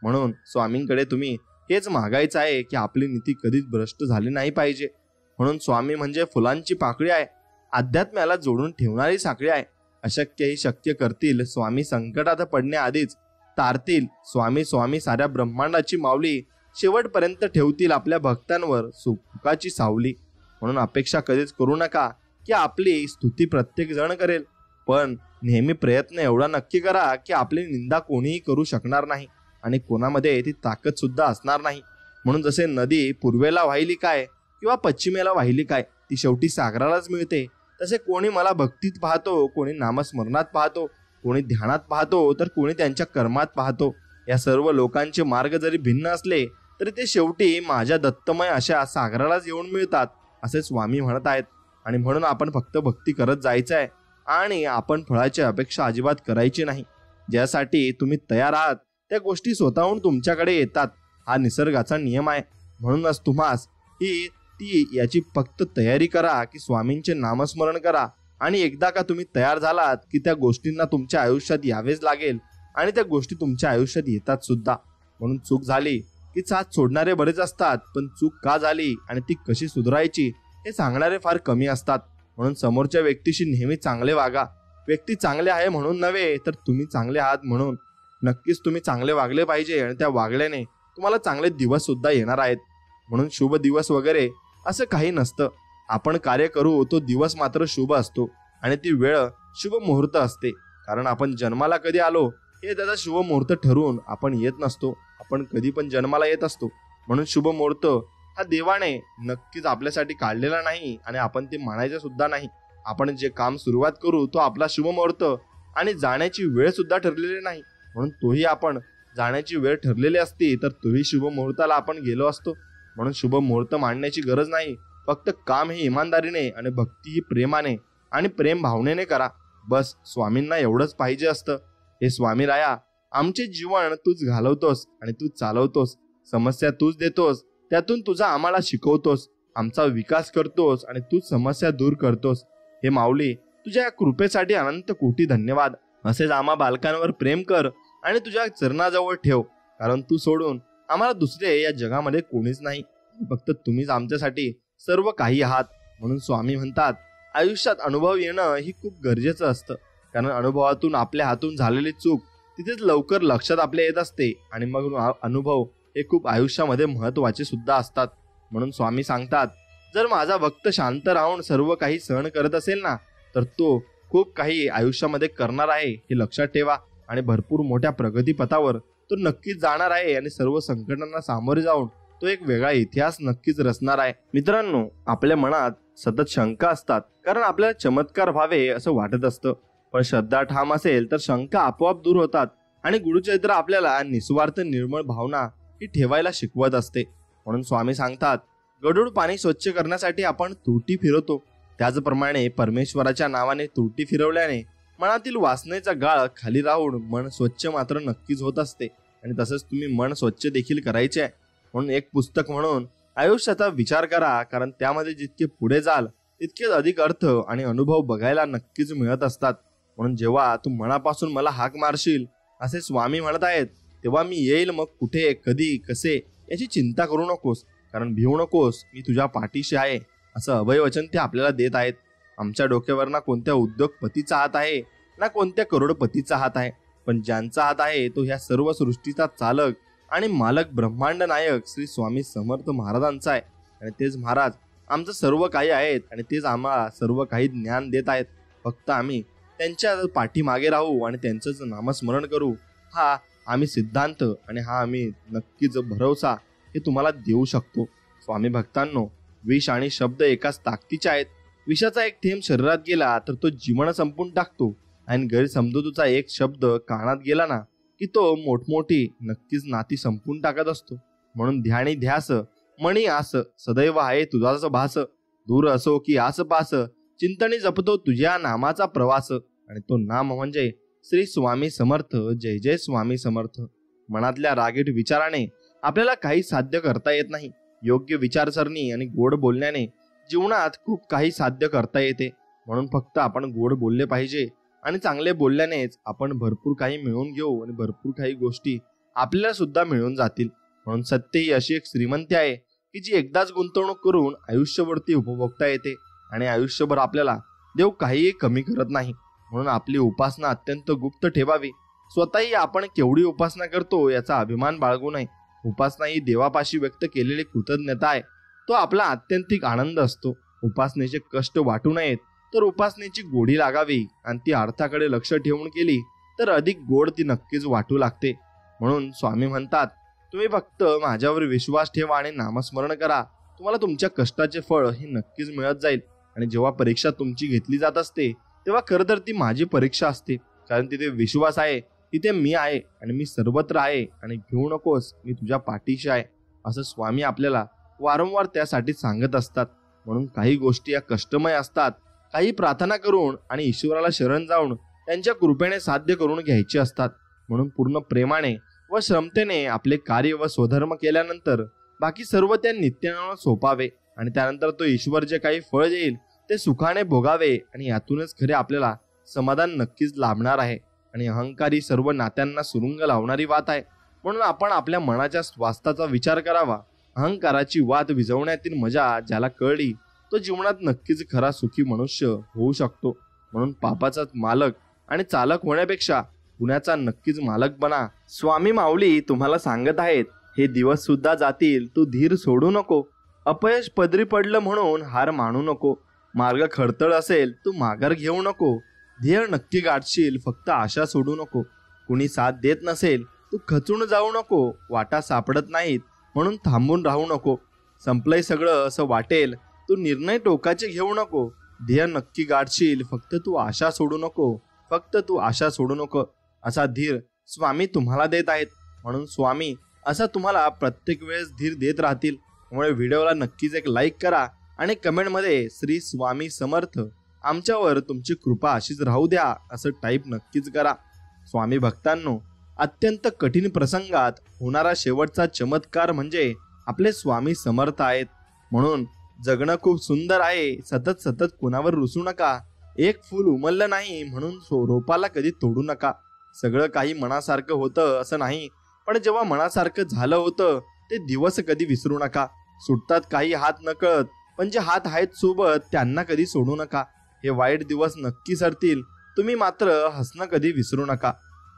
म्हणून स्वामींकडे तुम्ही हेच मागायचं आहे की आपली नीती कधीच भ्रष्ट झाली नाही पाहिजे. म्हणून स्वामी म्हणजे फुलांची पाकळी आहे, अध्यात्म्याला जोडून ठेवणारी साखळी आहे. अशक्यही शक्य करतील स्वामी, संकटात पडण्याआधीच तारतील स्वामी. स्वामी साऱ्या ब्रह्मांडाची माऊली, शेवटपर्यंत ठेवतील आपल्या भक्तांवर सुखाची सावली. म्हणून अपेक्षा कधीच करू नका की आपली स्तुती प्रत्येक जण करेल, पण नेहमी प्रयत्न एवढा नक्की करा की आपली निंदा कोणीही करू शकणार नाही आणि कोणामध्ये ती ताकद सुद्धा असणार नाही. म्हणून जसे नदी पूर्वेला वाहिली काय किंवा पश्चिमेला वाहिली काय, ती शेवटी सागरालाच मिळते. तसे कोणी मला भक्तीत पाहतो, कोणी नामस्मरणात पाहतो, कोणी ध्यानात पाहतो, तर कोणी त्यांच्या कर्मात पाहतो. या सर्व लोकांचे मार्ग जरी भिन्न असले तरी ते शेवटी माझ्या दत्तमय अशा सागरालाच येऊन मिळतात असे स्वामी म्हणत आहेत. आणि म्हणून आपण फक्त भक्ती करत जायचं आहे आणि आपण फळाची अपेक्षा अजिबात करायची नाही. ज्यासाठी तुम्ही तयार आहात त्या गोष्टी स्वतःहून तुमच्याकडे येतात. हा निसर्गाचा नियम आहे. म्हणूनच तुम्हास याची फक्त तयारी करा की स्वामींचे नामस्मरण करा आणि एकदा का तुम्ही तयार झालात की त्या गोष्टींना तुमच्या आयुष्यात यावेच लागेल आणि त्या गोष्टी तुमच्या आयुष्यात येतात सुद्धा. म्हणून चूक झाली की साथ सोडणारे बरेच असतात, पण चूक का झाली आणि ती कशी सुधारायची हे सांगणारे फार कमी असतात. म्हणून समोरच्या व्यक्तीशी नेहमी चांगले वागा. व्यक्ती चांगले आहे म्हणून नव्हे तर तुम्ही चांगले आहात म्हणून. नक्कीच तुम्ही चांगले वागले पाहिजे आणि त्या वागल्याने तुम्हाला चांगले दिवस सुद्धा येणार आहेत. म्हणून शुभ दिवस वगैरे असं काही नसतं. आपण कार्य करू तो दिवस मात्र शुभ असतो आणि ती वेळ शुभ मुहूर्त असते. कारण आपण जन्माला कधी आलो हे त्याचा शुभ मुहूर्त ठरवून आपण येत नसतो. आपण कधी पण जन्माला येत असतो. म्हणून शुभ मुहूर्त हा देवाने नक्कीच आपल्यासाठी काढलेला नाही आणि आपण ते मानायचं सुद्धा नाही. आपण जे काम सुरुवात करू तो आपला शुभ मुहूर्त आणि जाण्याची वेळ सुद्धा ठरलेली नाही. म्हणून तोही आपण जाण्याची वेळ ठरलेली असती तर तोही शुभ मुहूर्ताला आपण गेलो असतो. म्हणून शुभ मुहूर्त मांडण्याची गरज नाही. फक्त काम हे इमानदारीने आणि भक्ती ही प्रेमाने आणि प्रेम भावनेने करा. बस स्वामींना एवढंच पाहिजे असतं. हे स्वामी राया, आमचे जीवन तूच घालवतोस आणि तूच चालवतोस. समस्या तूच देतोस, त्यातून तुझा आम्हाला शिकवतोस. आमचा विकास करतोस आणि तूच समस्या दूर करतोस. हे माऊली, तुझ्या कृपेसाठी अनंत कोटी धन्यवाद. असेच आम्हा बालकांवर प्रेम कर आणि तुझ्या चरणाजवळ ठेव. कारण तू सोडून आम्हाला दुसरे या जगामध्ये कोणीच नाही. फक्त तुम्हीच आमच्यासाठी सर्व काही आहात. म्हणून स्वामी म्हणतात, आयुष्यात अनुभव येणं ही खूप गरजेचं असतं. कारण अनुभवातून आपल्या हातून झालेली चूक तिथेच लवकर लक्षात आपल्या येत असते आणि मग अनुभव हे खूप आयुष्यामध्ये महत्वाचे सुद्धा असतात. म्हणून स्वामी सांगतात, जर माझा भक्त शांत राहून सर्व काही सहन करत असेल ना तर तो खूप काही आयुष्यामध्ये करणार आहे हे लक्षात ठेवा. आणि भरपूर मोठ्या प्रगतीपथावर तो नक्कीच जाणार आहे आणि सर्व संकटांना सामोरे जाऊन तो एक वेगळा इतिहास नक्कीच रचणार आहे. मित्रांनो, आपल्या मनात सतत शंका असतात कारण आपल्याला चमत्कार व्हावे असं वाटत असतं. पण श्रद्धा ठाम असेल तर शंका आपोआप दूर होतात आणि गुरुचरित्र आपल्याला निस्वार्थ निर्मळ भावना ही ठेवायला शिकवत असते. म्हणून स्वामी सांगतात, गढूळ पाणी स्वच्छ करण्यासाठी आपण तुरटी फिरवतो, त्याचप्रमाणे परमेश्वराच्या नावाने तुरटी फिरवल्याने मनातील वासनेचा गाळ खाली राहून मन स्वच्छ मात्र नक्कीच होत असते. आणि तसंच तुम्ही मन स्वच्छ देखील करायचे आहे. म्हणून एक पुस्तक म्हणून आयुष्याचा विचार करा, कारण त्यामध्ये जितके पुढे जाल तितकेच अधिक अर्थ आणि अनुभव बघायला नक्कीच मिळत असतात. म्हणून जेव्हा तू मनापासून मला हाक मारशील असे स्वामी म्हणत आहेत, तेव्हा मी येईल. मग कुठे, कधी, कसे याची चिंता करू नकोस, कारण भिवू नकोस, मी तुझ्या पाठीशी आहे असं अभयवचन ते आपल्याला देत आहेत. आमच्या डोक्यावर ना कोणत्या उद्योगपतीचा हात आहे ना कोणत्या करोडपतीचा हात आहे, पण ज्यांचा हात आहे तो ह्या सर्व सृष्टीचा चालक आणि मालक ब्रह्मांड नायक श्री स्वामी समर्थ महाराजांचा आहे. आणि तेच महाराज आमचं सर्व काही आहेत आणि तेच आम्हाला सर्व काही ज्ञान देत आहेत. फक्त आम्ही त्यांच्या पाठीमागे राहू आणि त्यांचंच नामस्मरण करू. हा आम्ही सिद्धांत आणि हा आम्ही नक्कीच भरवसा हे तुम्हाला देऊ शकतो. स्वामी भक्तांनो, विष आणि शब्द एकाच ताकदीचे आहेत. विषाचा एक थेंब शरीरात गेला तर तो जीवन संपून टाकतो आणि गैरसमजुतीचा एक शब्द कानात गेला ना की तो मोठमोठी नक्कीच नाती संपून टाकत असतो. म्हणून ध्यानी ध्यास मणी आस सदैव आहे तुझाच भास, दूर असो की आस पास चिंतनी जपतो तुझ्या नामाचा प्रवास. आणि तो नाम म्हणजे श्री स्वामी समर्थ. जय जय स्वामी समर्थ. मनातल्या रागीट विचाराने आपल्याला काही साध्य करता येत नाही. योग्य विचारसरणी आणि गोड बोलण्याने जीवनात खूप काही साध्य करता येते. म्हणून फक्त आपण गोड बोलले पाहिजे आणि चांगले बोलल्यानेच आपण भरपूर काही मिळवून घेऊ आणि भरपूर काही गोष्टी आपल्याला सुद्धा मिळून जातील. म्हणून सत्य ही अशी एक श्रीमंती आहे की जी एकदाच गुंतवणूक करून आयुष्यभरती उपभोगता येते आणि आयुष्यभर आपल्याला देव काहीही कमी करत नाही. म्हणून आपली उपासना अत्यंत गुप्त ठेवावी. स्वतःही आपण केवढी उपासना करतो याचा अभिमान बाळगू नये. उपासना ही देवापाशी व्यक्त केलेली कृतज्ञता आहे. तो आपला आत्यंतिक आनंद असतो. उपासनेचे कष्ट वाटू नयेत तर उपासनेची गोडी लागावी आणि ती अर्थाकडे लक्ष ठेवून केली तर अधिक गोड ती नक्कीच वाटू लागते. म्हणून स्वामी म्हणतात, तुम्ही फक्त माझ्यावर विश्वास ठेवा आणि नामस्मरण करा. तुम्हाला तुमच्या कष्टाचे फळ हे नक्कीच मिळत जाईल. आणि जेव्हा परीक्षा तुमची घेतली जात असते तेव्हा खरं तर ती माझी परीक्षा असते. कारण तिथे विश्वास आहे, तिथे मी आहे आणि मी सर्वत्र आहे. आणि घेऊ नकोस, मी तुझ्या पाठीशी आहे. असं स्वामी आपल्याला वारंवार त्यासाठी सांगत असतात. म्हणून काही गोष्टी या कष्टमय असतात, काही प्रार्थना करून आणि ईश्वराला शरण जाऊन त्यांच्या कृपेने साध्य करून घ्यायचे असतात. म्हणून पूर्ण प्रेमाने व श्रमतेने आपले कार्य व स्वधर्म केल्यानंतर बाकी सर्व त्या नित्यानं सोपावे आणि त्यानंतर तो ईश्वर जे काही फळ देईल ते सुखाने भोगावे आणि यातूनच खरे आपल्याला समाधान नक्कीच लाभणार आहे. आणि अहंकारी सर्व नात्यांना सुरुंग लावणारी वात आहे. म्हणून आपण आपल्या मनाच्या स्वास्थ्याचा विचार करावा. अहंकाराची वात विझवण्यातील मजा ज्याला कळली तो जीवनात नक्कीच खरा सुखी मनुष्य होऊ शकतो. म्हणून पापाचा मालक आणि चालक होण्यापेक्षा गुन्ह्याचा नक्कीच मालक बना. स्वामी माऊली तुम्हाला सांगत आहेत, हे दिवस सुद्धा जातील, तू धीर सोडू नको. अपयश पदरी पडलं म्हणून हार मानू नको. मार्ग खडतळ असेल तू माघार घेऊ नको. ध्येय नक्की गाठशील, फक्त आशा सोडू नको. कुणी साथ देत नसेल तू खचून जाऊ नको. वाटा सापडत नाहीत म्हणून थांबून राहू नको. संपलंय सगळं असं वाटेल तू निर्णय टोकाचे घेऊ नको. ध्येय नक्की गाठशील, फक्त तू आशा सोडू नको. फक्त तू आशा सोडू नको. असा धीर स्वामी तुम्हाला देत आहेत. म्हणून स्वामी असा तुम्हाला प्रत्येक वेळेस धीर देत राहतील. त्यामुळे व्हिडिओला नक्कीच एक लाईक करा आणि कमेंटमध्ये श्री स्वामी समर्थ आमच्यावर तुमची कृपा अशीच राहू द्या असं टाईप नक्कीच करा. स्वामी भक्तांनो, अत्यंत कठीण प्रसंगात होणारा शेवटचा चमत्कार म्हणजे आपले स्वामी समर्थ आहेत. म्हणून जगणं खूप सुंदर आहे. सतत सतत कुणावर रुसू नका. एक फूल उमललं नाही म्हणून रोपाला कधी तोडू नका. सगळं काही मनासारखं होतं असं नाही, पण जेव्हा मनासारखं झालं होतं ते दिवस कधी विसरू नका. सुटतात काही हात नकळत, पण जे हात आहेत सोबत त्यांना कधी सोडू नका. हे वाईट दिवस नक्की सरतील, तुम्ही मात्र हसणं कधी विसरू नका.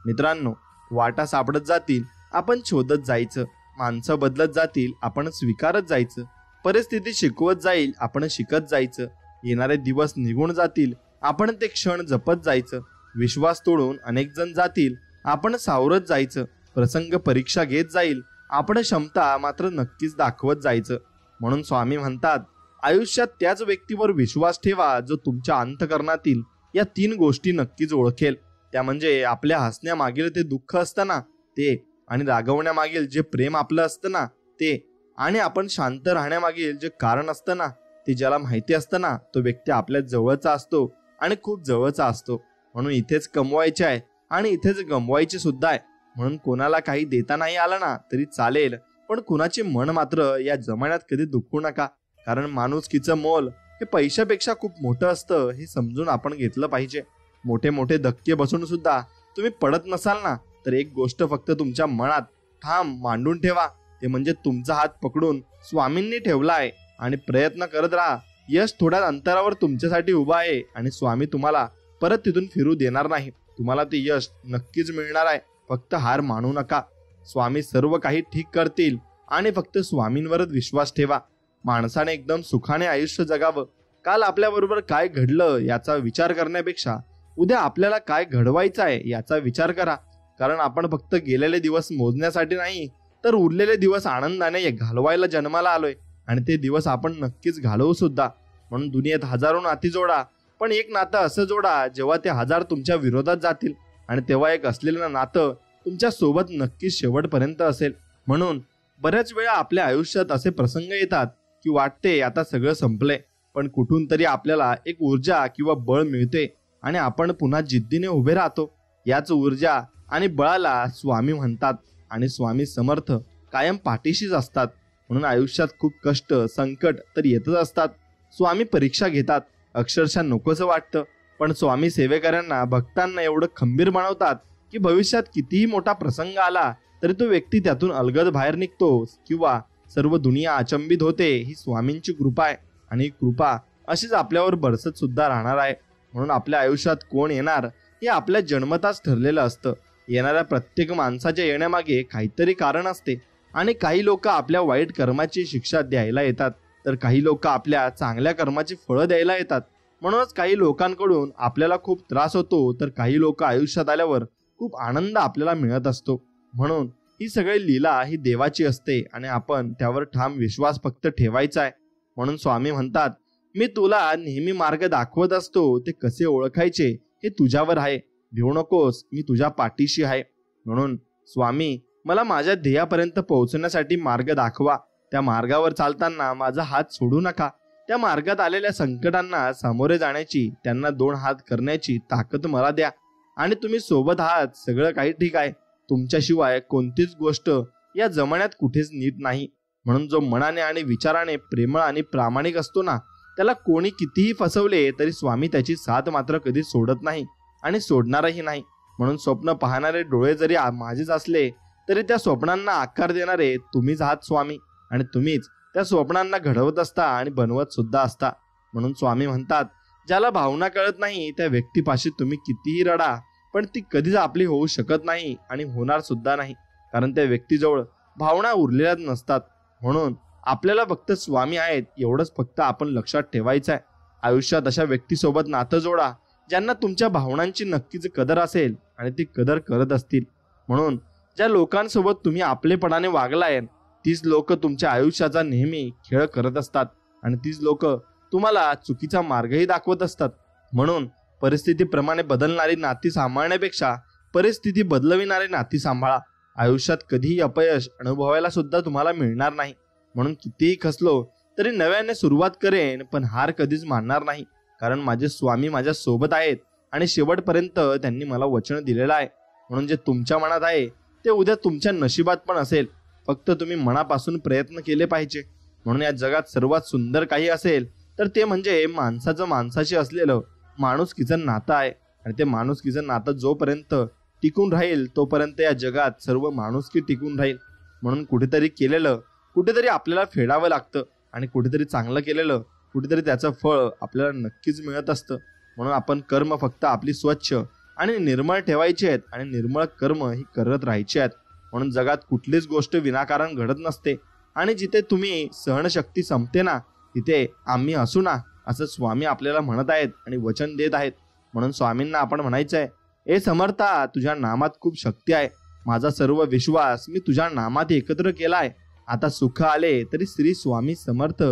मित्रांनो, वाटा सापडत जातील, आपण शोधत जायचं. माणसं बदलत जातील, आपण स्वीकारत जायचं. परिस्थिती शिकवत जाईल, आपण शिकत जायचं. येणारे दिवस निघून जातील, आपण ते क्षण जपत जायचं. विश्वास तोडून अनेक जण जातील, आपण सावरत जायचं. प्रसंग परीक्षा घेत जाईल, आपण क्षमता मात्र नक्कीच दाखवत जायचं. म्हणून स्वामी म्हणतात, आयुष्यात त्याच व्यक्तीवर विश्वास ठेवा जो तुमच्या अंतःकरणातील या 3 गोष्टी नक्कीच ओळखेल. त्या म्हणजे आपल्या हसण्यामागील ते दुःख असतं ना ते, आणि रागवण्यामागील जे प्रेम आपलं असतं ना ते, आणि आपण शांत राहण्यामागील जे कारण असतं ना ते. ज्याला माहिती असतं ना तो व्यक्ती आपल्या जवळचा असतो आणि खूप जवळचा असतो. म्हणून इथेच कमवायचे आहे आणि इथेच गमवायचे सुद्धा आहे. म्हणून कोणाला काही देता नाही आलं ना तरी चालेल, पण कुणाचे मन मात्र या जमान्यात कधी दुखवू नका. कारण माणुसकीचं मोल हे पैशापेक्षा खूप मोठं असतं, हे समजून आपण घेतलं पाहिजे. मोठे मोठे धक्के बसून सुद्धा तुम्ही पडत नसाल ना तर एक गोष्ट फक्त तुमच्या मनात ठाम मांडून ठेवा, ते म्हणजे तुमचा हात पकडून स्वामींनी ठेवला आहे आणि प्रयत्न करत राहा. यश थोड्या अंतरावर तुमच्यासाठी उभा आहे आणि स्वामी तुम्हाला परत तिथून फिरू देणार नाही. तुम्हाला ते यश नक्कीच मिळणार आहे. फक्त हार मानू नका. स्वामी सर्व काही ठीक करतील आणि फक्त स्वामींवरच विश्वास ठेवा. माणसाने एकदम सुखाने आयुष्य जगावं. काल आपल्याबरोबर काय घडलं याचा विचार करण्यापेक्षा उद्या आपल्याला काय घडवायचं आहे याचा विचार करा. कारण आपण फक्त गेलेले दिवस मोजण्यासाठी नाही तर उरलेले दिवस आनंदाने घालवायला जन्माला आलोय आणि ते दिवस आपण नक्कीच घालवू सुद्धा. म्हणून दुनियेत हजारो नाती जोडा, पण एक नातं असं जोडा जेव्हा ते 1000 तुमच्या विरोधात जातील आणि तेव्हा एक असलेलं नातं तुमच्या सोबत नक्कीच शेवटपर्यंत असेल. म्हणून बऱ्याच वेळा आपल्या आयुष्यात असे प्रसंग येतात की वाटते आता सगळं संपलंय, पण कुठून तरी आपल्याला एक ऊर्जा किंवा बळ मिळते आणि आपण पुन्हा जिद्दीने उभे राहतो. याच ऊर्जा आणि बळाला स्वामी म्हणतात आणि स्वामी समर्थ कायम पाठीशीच असतात. म्हणून आयुष्यात खूप कष्ट संकट तर येतच असतात. स्वामी परीक्षा घेतात, अक्षरशः नकोसं वाटतं, पण स्वामी सेवेकऱ्यांना भक्तांना एवढं खंबीर बनवतात की भविष्यात कितीही मोठा प्रसंग आला तरी तो व्यक्ती त्यातून अलगद बाहेर निघतो किंवा सर्व दुनिया अचंबित होते. ही स्वामींची कृपा आहे आणि ही कृपा अशीच आपल्यावर बरसत सुद्धा राहणार आहे. म्हणून आपल्या आयुष्यात कोण येणार हे आपल्या जन्मताच ठरलेलं असतं. येणाऱ्या प्रत्येक माणसाच्या येण्यामागे काहीतरी कारण असते आणि काही लोक आपल्या वाईट कर्माची शिक्षा द्यायला येतात तर काही लोक आपल्या चांगल्या कर्माची फळं द्यायला येतात. म्हणूनच काही लोकांकडून आपल्याला खूप त्रास होतो तर काही लोक आयुष्यात आल्यावर खूप आनंद आपल्याला मिळत असतो. म्हणून ही सगळी लीला ही देवाची असते आणि आपण त्यावर ठाम विश्वास फक्त ठेवायचा आहे. म्हणून स्वामी म्हणतात, मी तुला नेहमी मार्ग दाखवत असतो, ते कसे ओळखायचे हे तुझ्यावर आहे. भिवू नकोस, मी तुझ्या पाठीशी आहे. म्हणून स्वामी मला माझ्या ध्येयापर्यंत पोहोचण्यासाठी मार्ग दाखवा. त्या मार्गावर चालताना माझा हात सोडू नका. त्या मार्गात आलेल्या संकटांना सामोरे जाण्याची, त्यांना 2 हात करण्याची ताकद मला द्या. आणि तुम्ही सोबत आहात, सगळं काही ठीक आहे. तुमच्याशिवाय कोणतीच गोष्ट या जमान्यात कुठेच नीट नाही. म्हणून जो मनाने आणि विचाराने प्रेमळ आणि प्रामाणिक असतो ना, त्याला कोणी कितीही फसवले तरी स्वामी त्याची साथ मात्र कधी सोडत नाही आणि सोडणारही नाही. म्हणून स्वप्न पाहणारे डोळे जरी माझेच असले तरी त्या स्वप्नांना आकार देणारे तुम्हीच आहात स्वामी. आणि तुम्हीच त्या स्वप्नांना घडवत असता आणि बनवत सुद्धा असता. म्हणून स्वामी म्हणतात, ज्याला भावना कळत नाही त्या व्यक्तीपाशी तुम्ही कितीही रडा, पण ती कधीच आपली होऊ शकत नाही आणि होणार सुद्धा नाही. कारण त्या व्यक्तीजवळ भावना उरलेल्याच नसतात. म्हणून आपल्याला फक्त स्वामी आहेत एवढंच फक्त आपण लक्षात ठेवायचं आहे. आयुष्यात अशा व्यक्तीसोबत नातं जोडा ज्यांना तुमच्या भावनांची नक्कीच कदर असेल आणि ती कदर करत असतील. म्हणून ज्या लोकांसोबत तुम्ही आपलेपणाने वागलाय तीच लोक तुमच्या आयुष्याचा नेहमी खेळ करत असतात आणि तीच लोक तुम्हाला चुकीचा मार्गही दाखवत असतात. म्हणून परिस्थितीप्रमाणे बदलणारी नाती सांभाळण्यापेक्षा परिस्थिती बदलविणारी नाती सांभाळा. आयुष्यात कधीही अपयश अनुभवायला सुद्धा तुम्हाला मिळणार नाही. म्हणून कितीही खचलो तरी नव्याने सुरुवात करेन, पण हार कधीच मानणार नाही. कारण माझे स्वामी माझ्या सोबत आहेत आणि शेवटपर्यंत त्यांनी मला वचन दिलेलं आहे. म्हणून जे तुमच्या मनात आहे ते उद्या तुमच्या नशिबात पण असेल. फक्त तुम्ही मनापासून प्रयत्न केले पाहिजे. म्हणून या जगात सर्वात सुंदर काही असेल तर ते म्हणजे माणसाचं माणसाशी असलेलं माणुसकीचं नातं आहे. आणि ते माणुसकीचं नातं जोपर्यंत टिकून राहील तोपर्यंत या जगात सर्व माणुसकी टिकून राहील. म्हणून कुठेतरी केलेलं कुठेतरी आपल्याला फेडावं लागतं आणि कुठेतरी चांगलं केलेलं कुठेतरी त्याचं फळ आपल्याला नक्कीच मिळत असतं. म्हणून आपण कर्म फक्त आपली स्वच्छ आणि निर्मळ ठेवायची आहेत आणि निर्मळ कर्म ही करत राहायची आहेत. म्हणून जगात कुठलीच गोष्ट विनाकारण घडत नसते आणि जिथे तुम्ही सहनशक्ती संपते ना तिथे आम्ही असू ना, असं स्वामी आपल्याला म्हणत आहेत आणि वचन देत आहेत. म्हणून स्वामींना आपण म्हणायचं आहे, ए समर्था, तुझ्या नामात खूप शक्ती आहे. माझा सर्व विश्वास मी तुझ्या नामात एकत्र केला आहे. आता सुख आले तरी श्री स्वामी समर्थ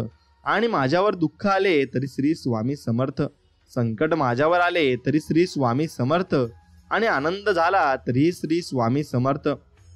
आणि माझ्यावर दुःख आले तरी श्री स्वामी समर्थ. संकट माझ्यावर आले तरी श्री स्वामी समर्थ आणि आनंद झाला तरी श्री स्वामी समर्थ.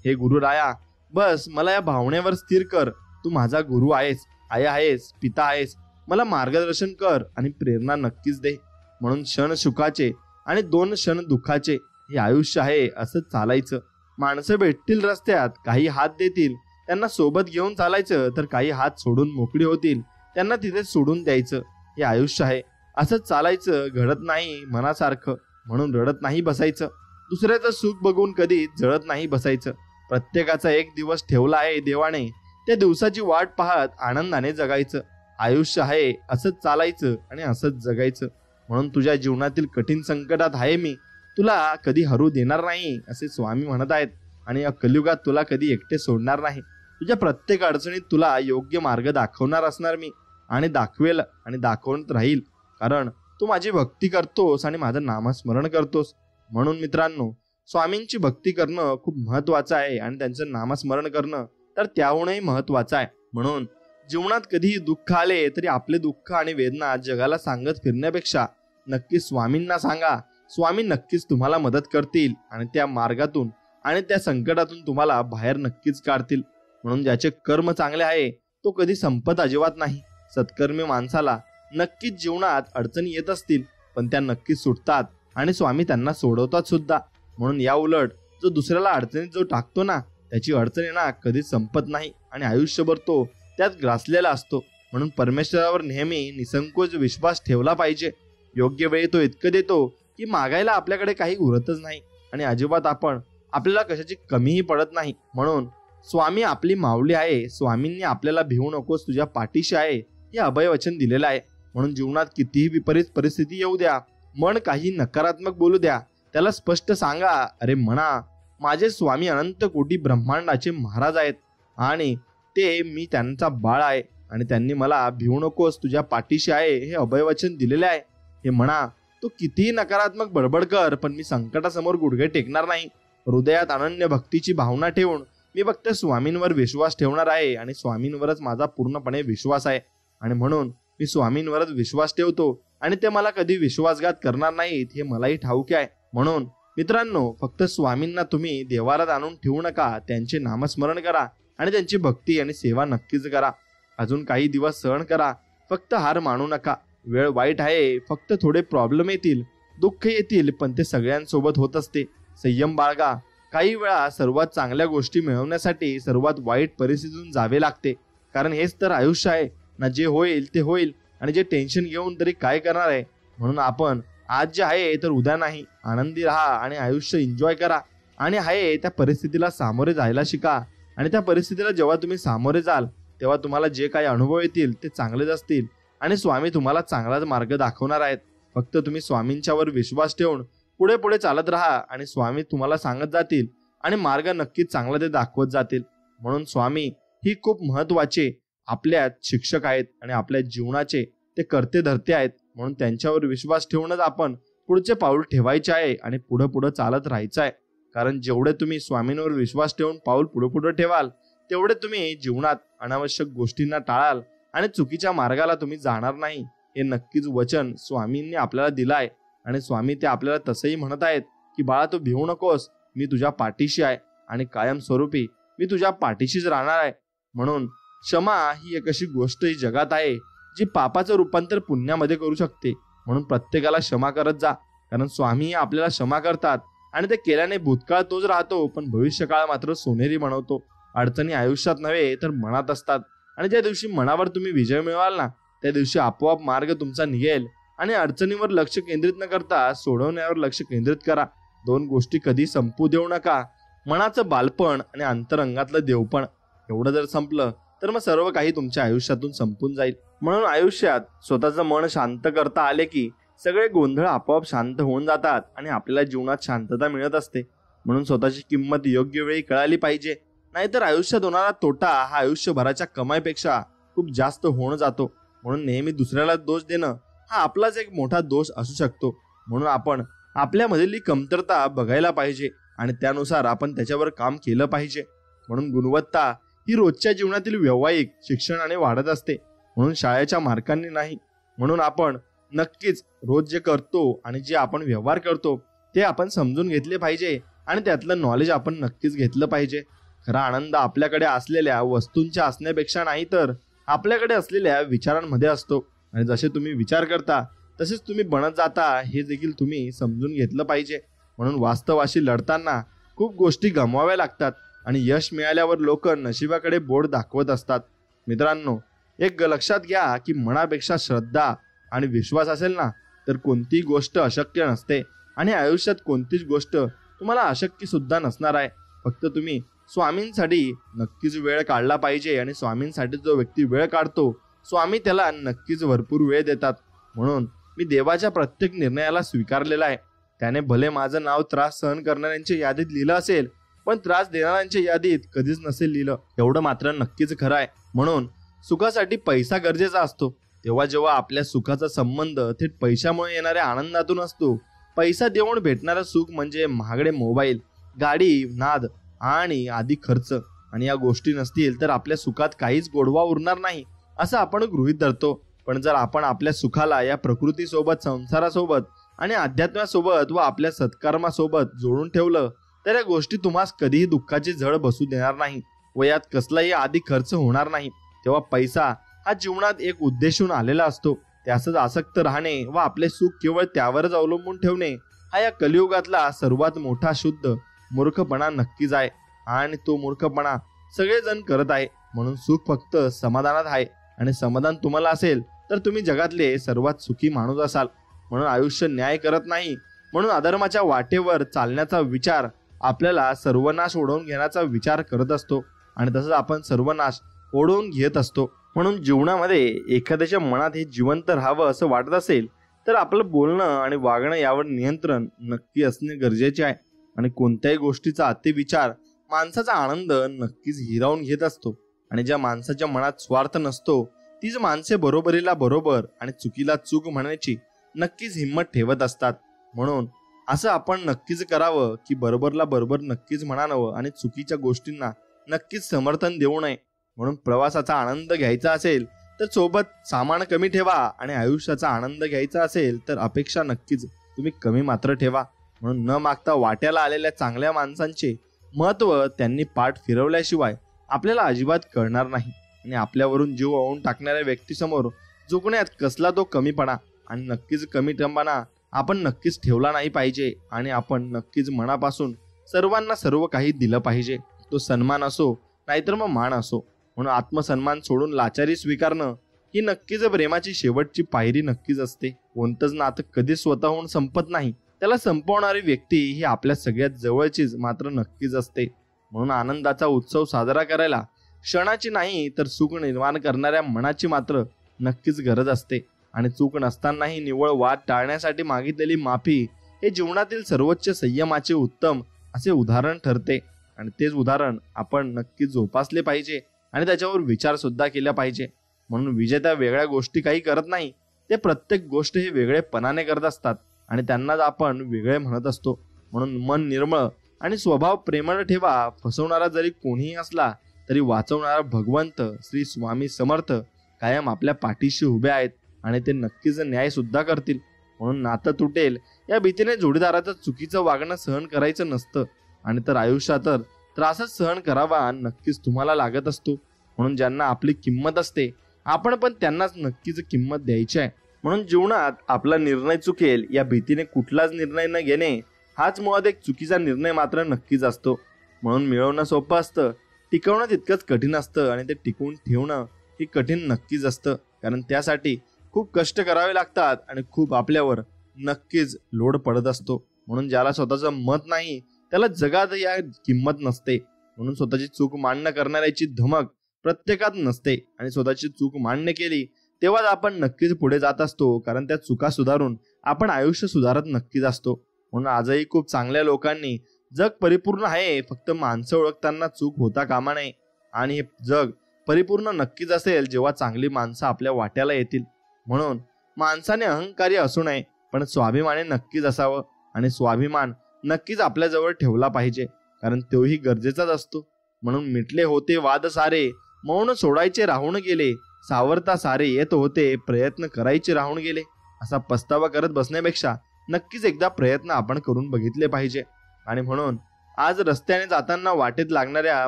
हे गुरुराया, बस मला या भावनेवर स्थिर कर. तू माझा गुरु आहेस, आई आहेस, पिता आहेस. मला मार्गदर्शन कर आणि प्रेरणा नक्कीच दे. म्हणून क्षण सुखाचे आणि 2 क्षण दुःखाचे हे आयुष्य आहे असं चालायचं. माणसं भेटतील रस्त्यात, काही हात देतील, त्यांना सोबत घेऊन चालायचं, तर काही हात सोडून मोकळी होतील, त्यांना तिथे सोडून द्यायचं. हे आयुष्य आहे असंच चालायचं. घडत नाही मनासारखं म्हणून रडत नाही बसायचं. दुसऱ्याचं सुख बघून कधी जळत नाही बसायचं. प्रत्येकाचा एक दिवस ठेवला आहे देवाने, त्या दिवसाची वाट पाहत आनंदाने जगायचं. आयुष्य आहे असंच चालायचं आणि असंच जगायचं. म्हणून तुझ्या जीवनातील कठीण संकटात आहे मी, तुला कधी हरू देणार नाही असे स्वामी म्हणत आहेत. आणि या कलियुगात तुला कधी एकटे सोडणार नाही. तुझ्या प्रत्येक अडचणीत तुला योग्य मार्ग दाखवणार असणार मी आणि दाखवेल आणि दाखवत राहील. कारण तू माझी भक्ती करतोस आणि माझं नामस्मरण करतोस. म्हणून मित्रांनो, स्वामींची भक्ती करणं खूप महत्वाचं आहे आणि त्यांचं नामस्मरण करणं तर त्याहूनही महत्वाचं आहे. म्हणून जीवनात कधीही दुःख आले तरी आपले दुःख आणि वेदना जगाला सांगत फिरण्यापेक्षा नक्कीच स्वामींना सांगा. स्वामी नक्कीच तुम्हाला मदत करतील आणि त्या मार्गातून आणि त्या संकटातून तुम्हाला बाहेर नक्कीच काढतील. म्हणून ज्याचे कर्म चांगले आहे तो कधी संपत अजिबात नाही. सत्कर्मी माणसाला नक्कीच जीवनात अडचणी येत असतील, पण त्या नक्कीच सुटतात आणि स्वामी त्यांना सोडवतात सुद्धा. म्हणून या उलट जो दुसऱ्याला अडचणीत जो टाकतो ना, त्याची अडचणी ना कधीच संपत नाही आणि आयुष्यभर तो त्यात ग्रासलेला असतो. म्हणून परमेश्वरावर नेहमी निसंकोच विश्वास ठेवला पाहिजे. योग्य वेळी तो इतकं देतो की मागायला आपल्याकडे काही उरतच नाही आणि अजिबात आपल्याला कशाची कमीही पडत नाही. म्हणून स्वामी आपली माऊली आहे. स्वामींनी आपल्याला भिवू नकोस, तुझ्या पाठीशी आहे हे अभय वचन दिलेलं आहे. म्हणून जीवनात कितीही विपरीत परिस्थिती येऊ द्या, मन काही नकारात्मक बोलू द्या, त्याला स्पष्ट सांगा, अरे म्हणा, माझे स्वामी अनंत कोटी ब्रह्मांडाचे महाराज आहेत आणि ते मी त्यांचा बाळ आहे आणि त्यांनी मला भिवू नकोस, तुझ्या पाठीशी आहे हे अभयवचन दिलेले आहे. हे म्हणा, तू कितीही नकारात्मक बडबड कर, पण मी संकटासमोर गुडघे टेकणार नाही. हृदयात अनन्य भक्तीची भावना ठेवून मी फक्त स्वामींवर विश्वास ठेवणार आहे आणि स्वामींवरच माझा पूर्णपणे विश्वास आहे. आणि म्हणून मी स्वामींवरच विश्वास ठेवतो आणि ते मला कधी विश्वासघात करणार नाहीत हे मलाही ठाऊक आहे. म्हणून मित्रांनो, फक्त स्वामींना तुम्ही देवारात आणून ठेवू नका, त्यांचे नामस्मरण करा आणि त्यांची भक्ती आणि सेवा नक्कीच करा. अजून काही दिवस सहन करा, फक्त हार मानू नका. वेळ वाईट आहे, फक्त थोडे प्रॉब्लेम येतील, दुःख येतील, पण ते सगळ्यांसोबत होत असते. संयम बाळगा. काही वेळा सर्वात चांगल्या गोष्टी मिळवण्यासाठी सर्वात वाईट परिस्थितीतून जावे लागते, कारण हेच तर आयुष्य आहे ना. जे होईल ते होईल, आणि जे टेन्शन घेऊन तरी काय करणार आहे. म्हणून आपण आज जे आहे तर उद्या नाही. आनंदी राहा आणि आयुष्य एन्जॉय करा, आणि आहे त्या परिस्थितीला सामोरे जायला शिका. आणि त्या परिस्थितीला जेव्हा तुम्ही सामोरे जाल तेव्हा तुम्हाला जे काही अनुभव येतील ते चांगलेच असतील, आणि स्वामी तुम्हाला चांगलाच मार्ग दाखवणार आहेत. फक्त तुम्ही स्वामींच्यावर विश्वास ठेवून पुढे पुढे चालत राहा, आणि स्वामी तुम्हाला सांगत जातील आणि मार्ग नक्कीच चांगला ते दाखवत जातील. म्हणून स्वामी ही खूप महत्वाचे आपल्या शिक्षक आहेत आणि आपल्या जीवनाचे ते करते धरते आहेत. म्हणून त्यांच्यावर विश्वास ठेवूनच आपण पुढचे पाऊल ठेवायचे आहे आणि पुढे पुढे चालत राहायचं आहे. कारण जेवढे तुम्ही स्वामींवर विश्वास ठेवून पाऊल पुढे पुढे ठेवाल तेवढे तुम्ही जीवनात अनावश्यक गोष्टींना टाळाल आणि चुकीच्या मार्गाला तुम्ही जाणार नाही. हे नक्कीच वचन स्वामींनी आपल्याला दिलं आहे, आणि स्वामी ते आपल्याला तसंही म्हणत आहेत की बाळा, तू भिवू नकोस, मी तुझ्या पाठीशी आहे आणि कायमस्वरूपी मी तुझ्या पाठीशीच राहणार आहे. म्हणून क्षमा ही एक अशी गोष्ट ही जगात आहे जी पापाचं रूपांतर पुण्यामध्ये करू शकते. म्हणून प्रत्येकाला क्षमा करत जा, कारण स्वामी आपल्याला क्षमा करतात, आणि ते केल्याने भूतकाळ तोच राहतो, पण भविष्यकाळ मात्र सोनेरी बनवतो. अडचणी आयुष्यात नव्हे तर मनात असतात, आणि ज्या दिवशी मनावर तुम्ही विजय मिळवाल ना, त्या दिवशी आपोआप मार्ग तुमचा निघेल. आणि अडचणीवर लक्ष केंद्रित न करता सोडवण्यावर लक्ष केंद्रित करा. दोन गोष्टी कधी संपू देऊ नका, मनाचं बालपण आणि अंतरंगातलं देवपण. एवढं जर संपलं तर मग सर्व काही तुमच्या आयुष्यातून संपून जाईल. म्हणून आयुष्यात स्वतःचं मन शांत करता आले की सगळे गोंधळ आपोआप शांत होऊन जातात आणि आपल्याला जीवनात शांतता मिळत असते. म्हणून स्वतःची किंमत योग्य वेळी कळाली पाहिजे, नाहीतर आयुष्यात होणारा तोटा हा आयुष्यभराच्या कमाईपेक्षा खूप जास्त होऊन जातो. म्हणून नेहमी दुसऱ्याला दोष देणं हा आपलाच एक मोठा दोष असू शकतो. म्हणून आपण आपल्यामधली कमतरता बघायला पाहिजे आणि त्यानुसार आपण त्याच्यावर काम केलं पाहिजे. म्हणून गुणवत्ता ही रोजच्या जीवनातील व्यावहारिक शिक्षणाने वाढत असते, म्हणून शाळेच्या मार्कांनी नाही. म्हणून आपण नक्कीच रोज जे करतो आणि जे आपण व्यवहार करतो ते आपण समजून घेतले पाहिजे, आणि त्यातलं नॉलेज आपण नक्कीच घेतलं पाहिजे. खरा आनंद आपल्याकडे असलेल्या वस्तूंच्या असण्यापेक्षा नाही तर आपल्याकडे असलेल्या विचारांमध्ये असतो, आणि जसे तुम्ही विचार करता तसेच तुम्ही बनत जाता हे देखील तुम्ही समजून घेतलं पाहिजे. म्हणून वास्तवाशी लढताना खूप गोष्टी गमवाव्या लागतात, आणि यश मिळाल्यावर लोक नशिबाकडे बोट दाखवत असतात. मित्रांनो, एक लक्षात घ्या की मनापेक्षा श्रद्धा आणि विश्वास असेल ना तर कोणतीही गोष्ट अशक्य नसते, आणि आयुष्यात कोणतीच गोष्ट तुम्हाला अशक्य सुद्धा नसणार आहे. फक्त तुम्ही स्वामींसाठी नक्कीच वेळ काढला पाहिजे, आणि स्वामींसाठी जो व्यक्ती वेळ काढतो स्वामी त्याला नक्कीच भरपूर वेळ देतात. म्हणून मी देवाच्या प्रत्येक निर्णयाला स्वीकारलेला आहे. त्याने भले माझं नाव त्रास सहन करणाऱ्यांच्या यादीत लिहिलं असेल, पण त्रास देणाऱ्यांच्या यादीत कधीच नसेल लिहिलं. एवढं मात्र नक्कीच खरं आहे. म्हणून सुखासाठी पैसा गरजेचा असतो, तेव्हा जेव्हा आपल्या सुखाचा संबंध थेट पैशामुळे येणाऱ्या आनंदातून असतो. पैसा देऊन भेटणारं सुख म्हणजे महागडे मोबाईल, गाडी, नाद आणि आदी खर्च, आणि या गोष्टी नसतील तर आपल्या सुखात काहीच गोडवा उरणार नाही असं आपण गृहीत धरतो. पण जर आपण आपल्या सुखाला या प्रकृतीसोबत, संसारासोबत आणि अध्यात्मासोबत व आपल्या सत्कर्मासोबत जोडून ठेवलं तर या गोष्टी तुम्हाला कधीही दुःखाची झळ बसू देणार नाही व यात कसलाही आधी खर्च होणार नाही. तेव्हा पैसा हा जीवनात एक उद्देशून आलेला असतो. त्यासच आसक्त राहणे व आपले सुख केवळ त्यावरच अवलंबून ठेवणे हा या कलियुगातला सर्वात मोठा शुद्ध मूर्खपणा नक्कीच आहे, आणि तो मूर्खपणा सगळेजण करत आहे. म्हणून सुख फक्त समाधानात आहे, आणि समाधान तुम्हाला असेल तर तुम्ही जगातले सर्वात सुखी माणूस असाल. म्हणून आयुष्य न्याय करत नाही, म्हणून अधर्माच्या वाटेवर चालण्याचा विचार आपल्याला सर्वनाश ओढवून घेण्याचा विचार करत असतो, आणि तसंच आपण सर्वनाश ओढवून घेत असतो. म्हणून जीवनामध्ये एखाद्याच्या मनात हे जिवंत राहावं असं वाटत असेल तर आपलं बोलणं आणि वागणं यावर नियंत्रण नक्की असणे गरजेचे आहे. आणि कोणत्याही गोष्टीचा अतिविचार माणसाचा आनंद नक्कीच हिरावून घेत असतो, आणि ज्या माणसाच्या मनात स्वार्थ नसतो तीच माणसे बरोबरीला बरोबर आणि चुकीला चूक म्हणण्याची नक्कीच हिंमत ठेवत असतात. म्हणून असं आपण नक्कीच करावं की बरोबरला बरोबर नक्कीच म्हणावं आणि चुकीच्या गोष्टींना नक्कीच समर्थन देऊ नये. म्हणून प्रवासाचा आनंद घ्यायचा असेल तर सोबत सामान कमी ठेवा, आणि आयुष्याचा आनंद घ्यायचा असेल तर अपेक्षा नक्कीच तुम्ही कमी मात्र ठेवा. म्हणून न मागता वाट्याला आलेल्या चांगल्या माणसांचे महत्त्व त्यांनी पाठ फिरवल्याशिवाय आपल्याला अजिबात कळणार नाही. आणि आपल्यावरून जीव ओवाळून टाकणाऱ्या व्यक्तीसमोर झुकण्यात कसला तो कमीपणा आणि नक्कीच कमीपणा आपण नक्कीच ठेवला नाही पाहिजे. आणि आपण नक्कीच मनापासून सर्वांना सर्व काही दिलं पाहिजे. तो सन्मान असो नाहीतर मग मान असो. म्हणून आत्मसन्मान सोडून लाचारी स्वीकारणं ही नक्कीच प्रेमाची शेवटची पायरी नक्कीच असते. कोणतंच नातं कधी स्वतःहून संपत नाही. त्याला संपवणारी व्यक्ती ही आपल्या सगळ्यात जवळचीच मात्र नक्कीच असते. म्हणून आनंदाचा उत्सव साजरा करायला क्षणाची नाही तर सुख निर्माण करणाऱ्या मनाची मात्र नक्कीच गरज असते. आणि चूक नसतानाही निव्वळ वाद टाळण्यासाठी मागितलेली माफी हे जीवनातील सर्वोच्च संयमाचे उत्तम असे उदाहरण ठरते. आणि तेच उदाहरण आपण नक्की जोपासले पाहिजे आणि त्याच्यावर विचार सुद्धा केला पाहिजे. म्हणून विजेता वेगळ्या गोष्टी काही करत नाही, ते प्रत्येक गोष्ट हे वेगळेपणाने करत असतात आणि त्यांनाच आपण वेगळे म्हणत असतो. म्हणून मन निर्मळ आणि स्वभाव प्रेमळ ठेवा. फसवणारा जरी कोणीही असला तरी वाचवणारा भगवंत श्री स्वामी समर्थ कायम आपल्या पाठीशी उभे आहेत आणि ते नक्कीच न्याय सुद्धा करतील. म्हणून नातं तुटेल या भीतीने जोडीदाराचं चुकीचं वागणं सहन करायचं नसतं. आणि तर आयुष्यात तर त्रासच सहन करावा नक्कीच तुम्हाला लागत असतो. म्हणून ज्यांना आपली किंमत असते आपण पण त्यांनाच नक्कीच किंमत द्यायची आहे. म्हणून जीवनात आपला निर्णय चुकेल या भीतीने कुठलाच निर्णय न घेणे हाच मुळात एक चुकीचा निर्णय मात्र नक्कीच असतो. म्हणून मिळवणं सोपं असतं, टिकवणं तितकंच कठीण असतं. आणि ते टिकवून ठेवणं हे कठीण नक्कीच असतं, कारण त्यासाठी खूप कष्ट करावे लागतात आणि खूप आपल्यावर नक्कीच लोड पडत असतो. म्हणून ज्याला स्वतःचं मत नाही त्याला जगात या किंमत नसते. म्हणून स्वतःची चूक मान्य करणाऱ्याची धमक प्रत्येकात नसते. आणि स्वतःची चूक मान्य केली तेव्हाच आपण नक्कीच पुढे जात असतो, कारण त्या चुका सुधारून आपण आयुष्य सुधारत नक्कीच असतो. म्हणून आजही खूप चांगल्या लोकांनी जग परिपूर्ण आहे, फक्त माणसं ओळखताना चूक होता कामा नये. आणि हे जग परिपूर्ण नक्कीच असेल जेव्हा चांगली माणसं आपल्या वाट्याला येतील. म्हणून माणसाने अहंकारी असू नये, पण स्वाभिमानी नक्कीच असावं. आणि स्वाभिमान नक्कीच आपल्याजवळ ठेवला पाहिजे, कारण तोही गरजेचाच असतो. म्हणून मिटले होते वाद सारे, मौन सोडायचे राहून गेले, सावरता सारे येत होते, प्रयत्न करायचे राहून गेले. असा पस्तावा करत बसण्यापेक्षा नक्कीच एकदा प्रयत्न आपण करून बघितले पाहिजे. आणि म्हणून आज रस्त्याने जाताना वाटेत लागणाऱ्या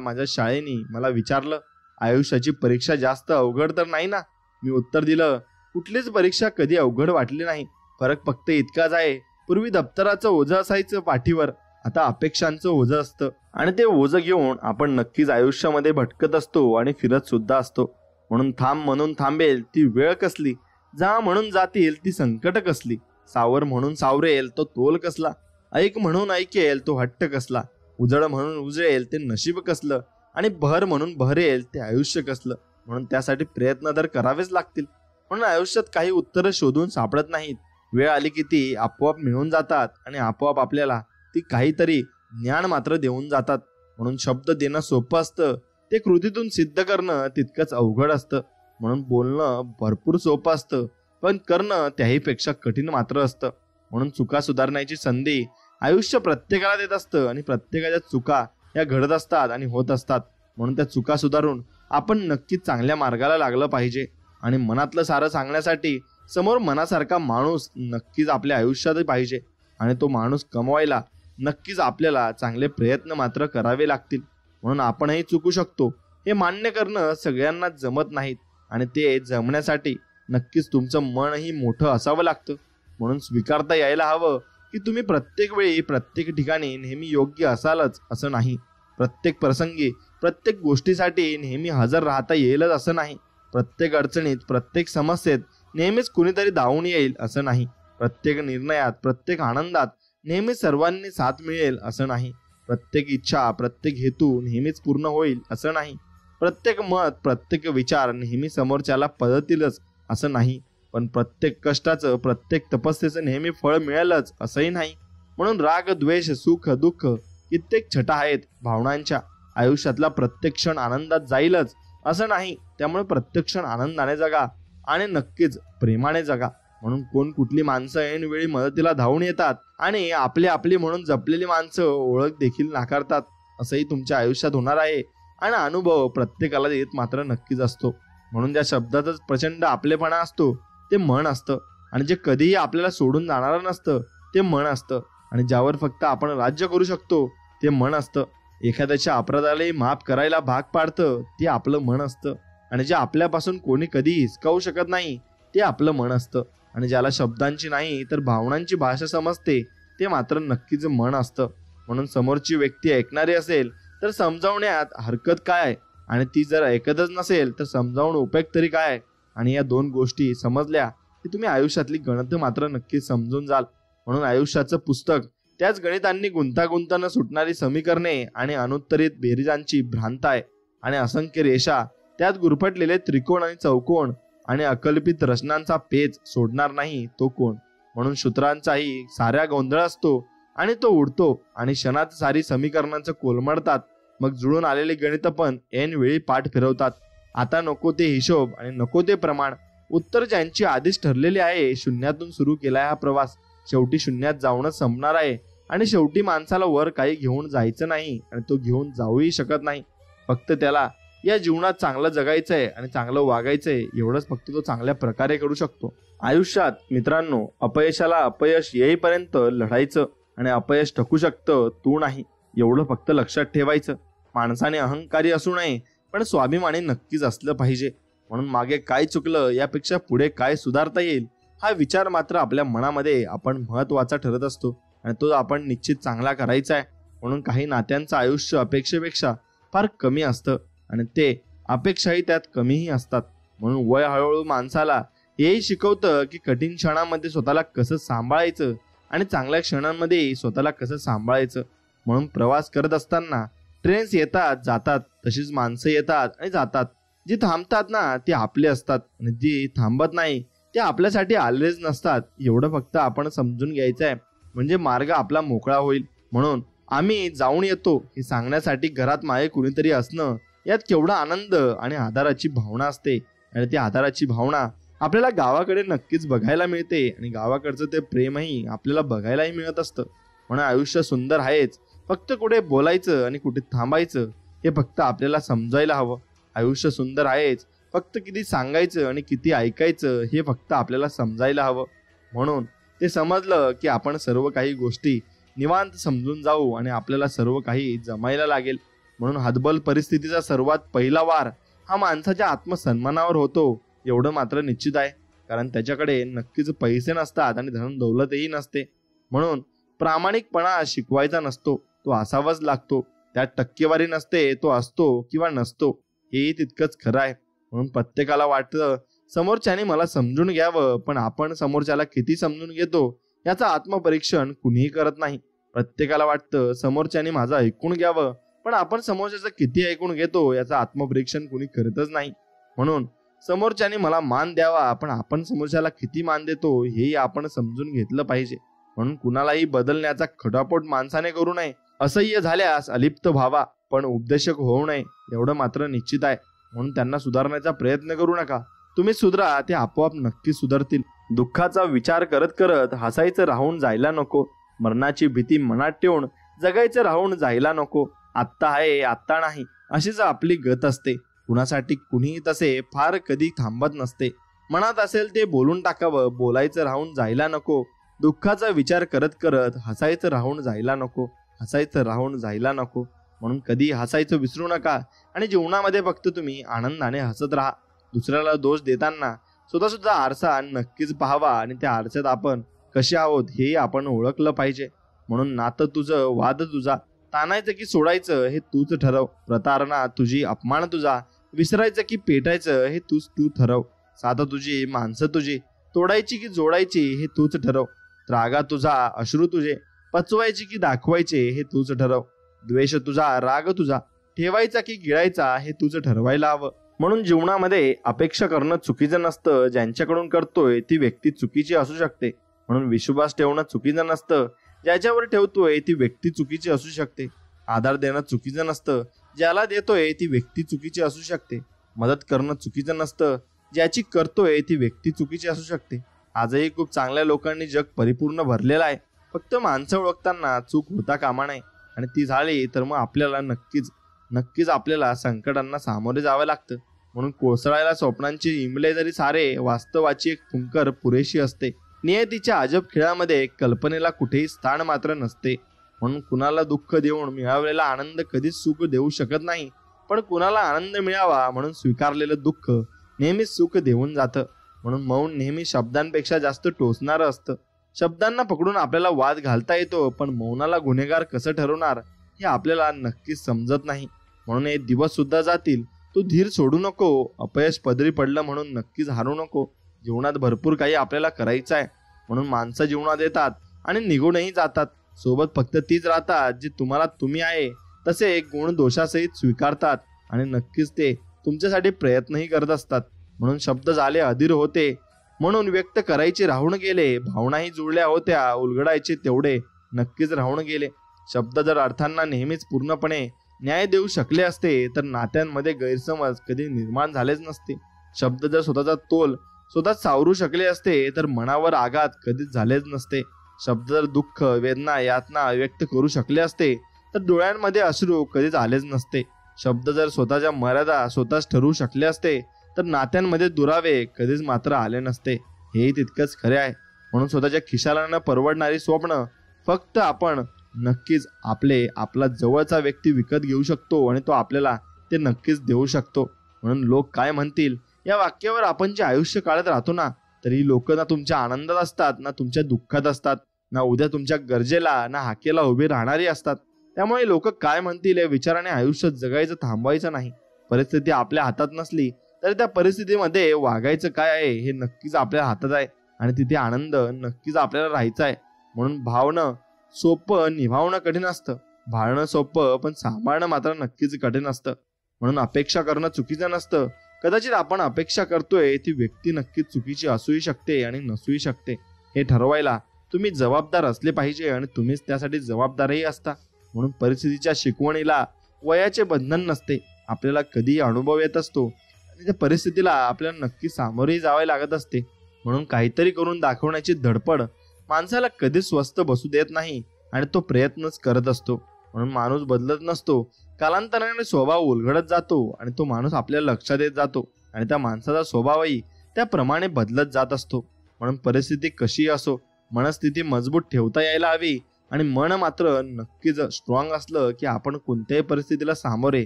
माझ्या शाळेनी मला विचारलं, आयुष्याची परीक्षा जास्त अवघड तर नाही ना? मी उत्तर दिलं, कुठलीच परीक्षा कधी अवघड वाटली नाही. फरक फक्त इतकाच आहे, पूर्वी दप्तराचं ओझं असायचं पाठीवर, आता अपेक्षांचं ओझं असतं. आणि ते ओझं घेऊन आपण नक्कीच आयुष्यामध्ये भटकत असतो आणि फिरत सुद्धा असतो. म्हणून थांब म्हणून थांबेल ती वेळ कसली, जा म्हणून जातील ती संकट कसली, सावर म्हणून सावरेल तो तोल कसला, ऐक म्हणून ऐकेल तो हट्ट कसला, उजळ म्हणून उजळेल ते नशीब कसलं, आणि भर म्हणून भरेल ते आयुष्य कसलं. म्हणून त्यासाठी प्रयत्न तर करावेच लागतील. म्हणून आयुष्यात काही उत्तरं शोधून सापडत नाहीत, वेळ आली की ती आपोआप मिळून जातात आणि आपोआप आपल्याला ती काहीतरी ज्ञान मात्र देऊन जातात. म्हणून शब्द देणं सोपं असतं, ते कृतीतून सिद्ध करणं तितकंच अवघड असतं. म्हणून बोलणं भरपूर सोपं असतं, पण करणं त्याहीपेक्षा कठीण मात्र असतं. म्हणून चुका सुधारण्याची संधी आयुष्य प्रत्येकाला देत असतं आणि प्रत्येकाच्या चुका या घडत असतात आणि होत असतात. म्हणून त्या चुका सुधारून आपण नक्कीच चांगल्या मार्गाला लागलं पाहिजे. आणि मनातलं सारं सांगण्यासाठी समोर मनासारखा माणूस नक्कीच आपल्या आयुष्यात पाहिजे. आणि तो माणूस कमवायला नक्कीच आपल्याला चांगले प्रयत्न मात्र करावे लागतील. म्हणून आपणही चुकू शकतो हे मान्य करणं सगळ्यांना जमत नाहीत, आणि ते जमण्यासाठी नक्कीच तुमचं मनही मोठं असावं लागतं. म्हणून स्वीकारता यायला हवं की तुम्ही प्रत्येक वेळी प्रत्येक ठिकाणी नेहमी योग्य असालच असं नाही. प्रत्येक प्रसंगी प्रत्येक गोष्टीसाठी नेहमी हजर राहता येईलच असं नाही. प्रत्येक अडचणीत प्रत्येक समस्येत नेहमीच कुणीतरी धावून येईल असं नाही. प्रत्येक निर्णयात प्रत्येक आनंदात नेहमी सर्वांनी साथ मिळेल असं नाही. प्रत्येक इच्छा प्रत्येक हेतू नेहमीच पूर्ण होईल असं नाही. प्रत्येक मत प्रत्येक विचार नेहमी समोरच्याला पदतीलच असं नाही. पण प्रत्येक कष्टाचं प्रत्येक तपस्येचं नेहमी फळ मिळेलच असंही नाही. म्हणून राग द्वेष सुख दुःख कित्येक छटा आहेत भावनांच्या. आयुष्यातला प्रत्येक क्षण आनंदात जाईलच असं नाही. त्यामुळे प्रत्येक क्षण आनंदाने जगा आणि नक्कीच प्रेमाने जगा. म्हणून कोण कुठली माणसं ऐन वेळी मदतीला धावून येतात आणि आपली म्हणून जपलेली माणसं ओळख देखील नाकारतात, असंही तुमच्या आयुष्यात होणार आहे. आणि अनुभव प्रत्येकाला येत मात्र नक्कीच असतो. म्हणून ज्या शब्दातच प्रचंड आपलेपणा असतो ते मन असतं, आणि जे कधीही आपल्याला सोडून जाणारं नसतं ते मन असतं. आणि ज्यावर फक्त आपण राज्य करू शकतो ते मन असतं. एखाद्याच्या अपराधालाही माफ करायला भाग पाडतं ते आपलं मन असतं. आणि जे आपल्यापासून कोणी कधी हिसकावू शकत नाही ते आपलं मन असतं. आणि ज्याला शब्दांची नाही तर भावनांची भाषा समजते ते मात्र नक्कीच मन असतं. म्हणून समोरची व्यक्ती ऐकणारी असेल तर समजावण्यात हरकत काय आहे, आणि ती जर ऐकतच नसेल तर समजावून उपयोग तरी काय आहे. आणि या दोन गोष्टी समजल्या की तुम्ही आयुष्यातली गणित मात्र नक्कीच समजून जाल. म्हणून आयुष्याचं पुस्तक त्याच गणितांनी गुंतागुंत न सुटणारी समीकरणे आणि अनुत्तरित बेरीजांची भ्रांत आहे. आणि असंख्य रेषा त्यात गुरफटलेले त्रिकोण आणि चौकोन आणि अकल्पित रचनांचा पेच सोडणार नाही तो कोण. म्हणून सूत्रांचाही साऱ्या गोंधळ असतो आणि तो उडतो आणि क्षणात सारी समीकरणांचं कोलमडतात. मग जुळून आलेले गणित पण ऐन वेळी पाठ फिरवतात. आता नको ते हिशोब आणि नको ते प्रमाण. उत्तर ज्यांची आधीच ठरलेली आहे. शून्यातून सुरू केलाय हा प्रवास, शेवटी शून्यात जाऊनच संपणार आहे. आणि शेवटी माणसाला वर काही घेऊन जायचं नाही आणि तो घेऊन जाऊही शकत नाही. फक्त त्याला या जीवनात चांगलं जगायचंय आणि चांगलं वागायचंय, एवढंच फक्त तो चांगल्या प्रकारे करू शकतो. आयुष्यात मित्रांनो, अपयशाला अपयश येईपर्यंत लढायचं आणि अपयश टकू शकतं तू नाही, एवढं फक्त लक्षात ठेवायचं. माणसाने अहंकारी असू नये पण स्वाभिमानी नक्कीच असलं पाहिजे. म्हणून मागे काय चुकलं यापेक्षा पुढे काय सुधारता येईल हा विचार मात्र आपल्या मनामध्ये आपण महत्वाचा ठरत असतो आणि तो आपण निश्चित चांगला करायचा आहे. म्हणून काही नात्यांचं आयुष्य अपेक्षेपेक्षा फार कमी असतं आणि ते अपेक्षाही त्यात कमीही असतात. म्हणून वय हळूहळू माणसाला हेही शिकवतं की कठीण क्षणांमध्ये स्वतःला कसं सांभाळायचं आणि चांगल्या क्षणांमध्ये स्वतःला कसं सांभाळायचं. म्हणून प्रवास करत असताना ट्रेन्स येतात जातात, तशीच माणसं येतात आणि जातात. जी थांबतात ना ती आपले असतात आणि जी थांबत नाही ते आपल्यासाठी आलेच नसतात. एवढं फक्त आपण समजून घ्यायचं आहे, म्हणजे मार्ग आपला मोकळा होईल. म्हणून आम्ही जाऊन येतो हे सांगण्यासाठी घरात मागे कुणीतरी असणं यात केवढा आनंद आणि आधाराची भावना असते. आणि ती आधाराची भावना आपल्याला गावाकडे नक्कीच बघायला मिळते आणि गावाकडचं ते प्रेमही आपल्याला बघायलाही मिळत असतं. म्हणून आयुष्य सुंदर आहेच, फक्त कुठे बोलायचं आणि कुठे थांबायचं हे फक्त आपल्याला समजायला हवं. आयुष्य सुंदर आहेच, फक्त किती सांगायचं आणि किती ऐकायचं हे फक्त आपल्याला समजायला हवं. म्हणून ते समजलं की आपण सर्व काही गोष्टी निवांत समजून जाऊ आणि आपल्याला सर्व काही जमायला लागेल. म्हणून हतबल परिस्थितीचा सर्वात पहिला वार हा माणसाच्या आत्मसन्मानावर होतो, एवढं मात्र निश्चित आहे. कारण त्याच्याकडे नक्कीच पैसे नसतात आणि धन दौलतही नसते. म्हणून प्रामाणिकपणा शिकवायचा नसतो, तो असावाच लागतो. त्यात टक्केवारी नसते, तो असतो किंवा नसतो, हेही तितकंच खरं आहे. म्हणून प्रत्येकाला वाटतं समोरच्याने मला समजून घ्यावं, पण आपण समोरच्याला किती समजून घेतो याचं आत्मपरीक्षण कुणीही करत नाही. प्रत्येकाला वाटतं समोरच्याने माझं ऐकून घ्यावं, पण आपण समोरच्याचं किती ऐकून घेतो याचं आत्मपरीक्षण कुणी करतच नाही. म्हणून समोरच्याने मला मान द्यावा, पण आपण समोरच्याला किती मान देतो हेही आपण समजून घेतलं पाहिजे. म्हणून कुणालाही बदलण्याचा खटापट माणसाने करू नये. असह्य झाल्यास अलिप्त व्हावा, पण उपदेशक होऊ नये, एवढं मात्र निश्चित आहे. म्हणून त्यांना सुधारण्याचा प्रयत्न करू नका. तुम्ही सुधरा, ते आपोआप नक्की सुधारतील. दुःखाचा विचार करत करत हसायचं राहून जायला नको. मरणाची भीती मनात ठेवून जगायचं राहून जायला नको. आत्ता आहे आत्ता नाही अशीच आपली गत असते. कुणासाठी कुणीही तसे फार कधी थांबत नसते. मनात असेल ते बोलून टाकावं, बोलायचं राहून जायला नको. दुःखाचा विचार करत करत हसायचं राहून जायला नको, हसायचं राहून जायला नको. म्हणून कधी हसायचं विसरू नका आणि जीवनामध्ये फक्त तुम्ही आनंदाने हसत राहा. दुसऱ्याला दोष देताना स्वतः सुद्धा आरसा नक्कीच पाहावा आणि त्या आरशात आपण कसे आहोत हे आपण ओळखलं पाहिजे. म्हणून नातं तुझं, वाद तुझा, ताणायचं की सोडायचं हे तूच ठरव. प्रतारणा तुझी, अपमान तुझा, विसरायचं की पेटायचं हे तू ठरव. साधा तुझी, माणसं तुझी, तोडायची की जोडायची हे तूच ठरव. रागा तुझा, अश्रू तुझे, पचवायची की दाखवायचे हे तूच ठरव. द्वेष तुझा, राग तुझा, ठेवायचा की गिळायचा हे तूच ठरवायला हवं. म्हणून जीवनामध्ये अपेक्षा करणं चुकीचं नसतं. ज्यांच्याकडून करतोय ती व्यक्ती चुकीची असू शकते. म्हणून विश्वास ठेवणं चुकीचं नसतं. ज्याच्यावर ठेवतोय ती व्यक्ती चुकीची असू शकते. आधार देणं चुकीचं नसतं. ज्याला देतोय ती व्यक्ती चुकीची असू शकते. मदत करणं चुकीचं नसतं. ज्याची करतोय ती व्यक्ती चुकीची असू शकते. आजही खूप चांगल्या लोकांनी जग परिपूर्ण भरलेलं आहे. फक्त माणसं ओळखताना चूक होता कामा नये आणि ती झाली तर मग आपल्याला नक्कीच आपल्याला संकटांना सामोरे जावं लागतं. म्हणून कोसळायला स्वप्नांची इमले जरी सारे, वास्तवाची एक फुंकर पुरेशी असते. नियतीच्या अजब खेळामध्ये कल्पनेला कुठेही स्थान मात्र नसते. म्हणून कुणाला दुःख देऊन मिळवलेला आनंद कधीच सुख देऊ शकत नाही, पण कुणाला आनंद मिळावा म्हणून स्वीकारलेलं दुःख नेहमीच सुख देऊन जातं. म्हणून मौन नेहमी शब्दांपेक्षा जास्त टोचणारं असतं. शब्दांना पकडून आपल्याला वाद घालता येतो, पण मौनाला गुन्हेगार कसं ठरवणार हे आपल्याला नक्कीच समजत नाही. म्हणून हे दिवस सुद्धा जातील, तू धीर सोडू नको. अपयश पदरी पडलं म्हणून नक्कीच हारू नको. जीवनात भरपूर काही आपल्याला करायचं आहे, म्हणून माणसं जीवनात येतात आणि निघूनही जातात. सोबत फक्त तीच राहतात जी तुम्हाला तुम्ही आहे तसे गुण दोषासहित स्वीकारतात आणि नक्कीच ते तुमच्यासाठी प्रयत्नही करत असतात. म्हणून शब्द झाले अधीर होते, म्हणून व्यक्त करायचे राहून गेले. भावनाही जुळल्या होत्या, उलगडायचे तेवढे नक्कीच राहून गेले. शब्द जर अर्थांना नेहमीच पूर्णपणे न्याय देऊ शकले असते तर नात्यांमध्ये गैरसमज कधी निर्माण झालेच नसते. शब्द जर स्वतःचा तोल स्वतःच सावरू शकले असते तर मनावर आघात कधीच झालेच नसते. शब्द जर दुःख, वेदना, यातना व्यक्त करू शकले असते तर डोळ्यांमध्ये अश्रू कधीच आलेच नसते. शब्द जर स्वतःच्या मर्यादा स्वतःच ठरवू शकले असते तर नात्यांमध्ये दुरावे कधीच मात्र आले नसते. हेही तितकंच खरे आहे. म्हणून स्वतःच्या खिशाला न परवडणारी स्वप्न फक्त आपण नक्कीच आपला जवळचा व्यक्ती विकत घेऊ शकतो आणि तो आपल्याला ते नक्कीच देऊ शकतो. म्हणून लोक काय म्हणतील या वाक्यावर आपण जे आयुष्य काढत राहतो ना, तरी लोक ना तुमच्या आनंदात असतात ना तुमच्या दुःखात असतात, ना उद्या तुमच्या गरजेला ना हाकेला उभी राहणारी असतात. त्यामुळे लोक काय म्हणतील या विचाराने आयुष्य जगायचं थांबवायचं नाही. परिस्थिती आपल्या हातात नसली तर त्या परिस्थितीमध्ये वागायचं काय आहे हे नक्कीच आपल्या हातात आहे आणि तिथे आनंद नक्कीच आपल्याला राहायचा आहे. म्हणून भावणं सोपं, निभावणं कठीण असतं. भाळणं सोपं, पण सांभाळणं मात्र नक्कीच कठीण असतं. म्हणून अपेक्षा करणं चुकीचं नसतं. कदाचित आपण अपेक्षा करतोय ती व्यक्ती नक्कीच चुकीची असूही शकते आणि नसूही शकते. हे ठरवायला तुम्ही जबाबदार असले पाहिजे आणि तुम्हीच त्यासाठी जबाबदारही असता. म्हणून परिस्थितीच्या शिकवणीला वयाचे बंधन नसते. आपल्याला कधीही अनुभव येत असतो आणि त्या परिस्थितीला आपल्याला नक्की सामोरेही जावे लागत असते. म्हणून काहीतरी करून दाखवण्याची धडपड माणसाला कधीच स्वस्थ बसू देत नाही आणि तो प्रयत्नच करत असतो. म्हणून माणूस बदलत नसतो. कालांतराने स्वभाव उलगडत जातो आणि तो माणूस आपल्या लक्षात येत जातो आणि त्या माणसाचा स्वभावही त्याप्रमाणे बदलत जात असतो. म्हणून परिस्थिती कशी असो, मनस्थिती मजबूत ठेवता यायला हवी आणि मन मात्र नक्कीच स्ट्रॉंग असलं की आपण कोणत्याही परिस्थितीला सामोरे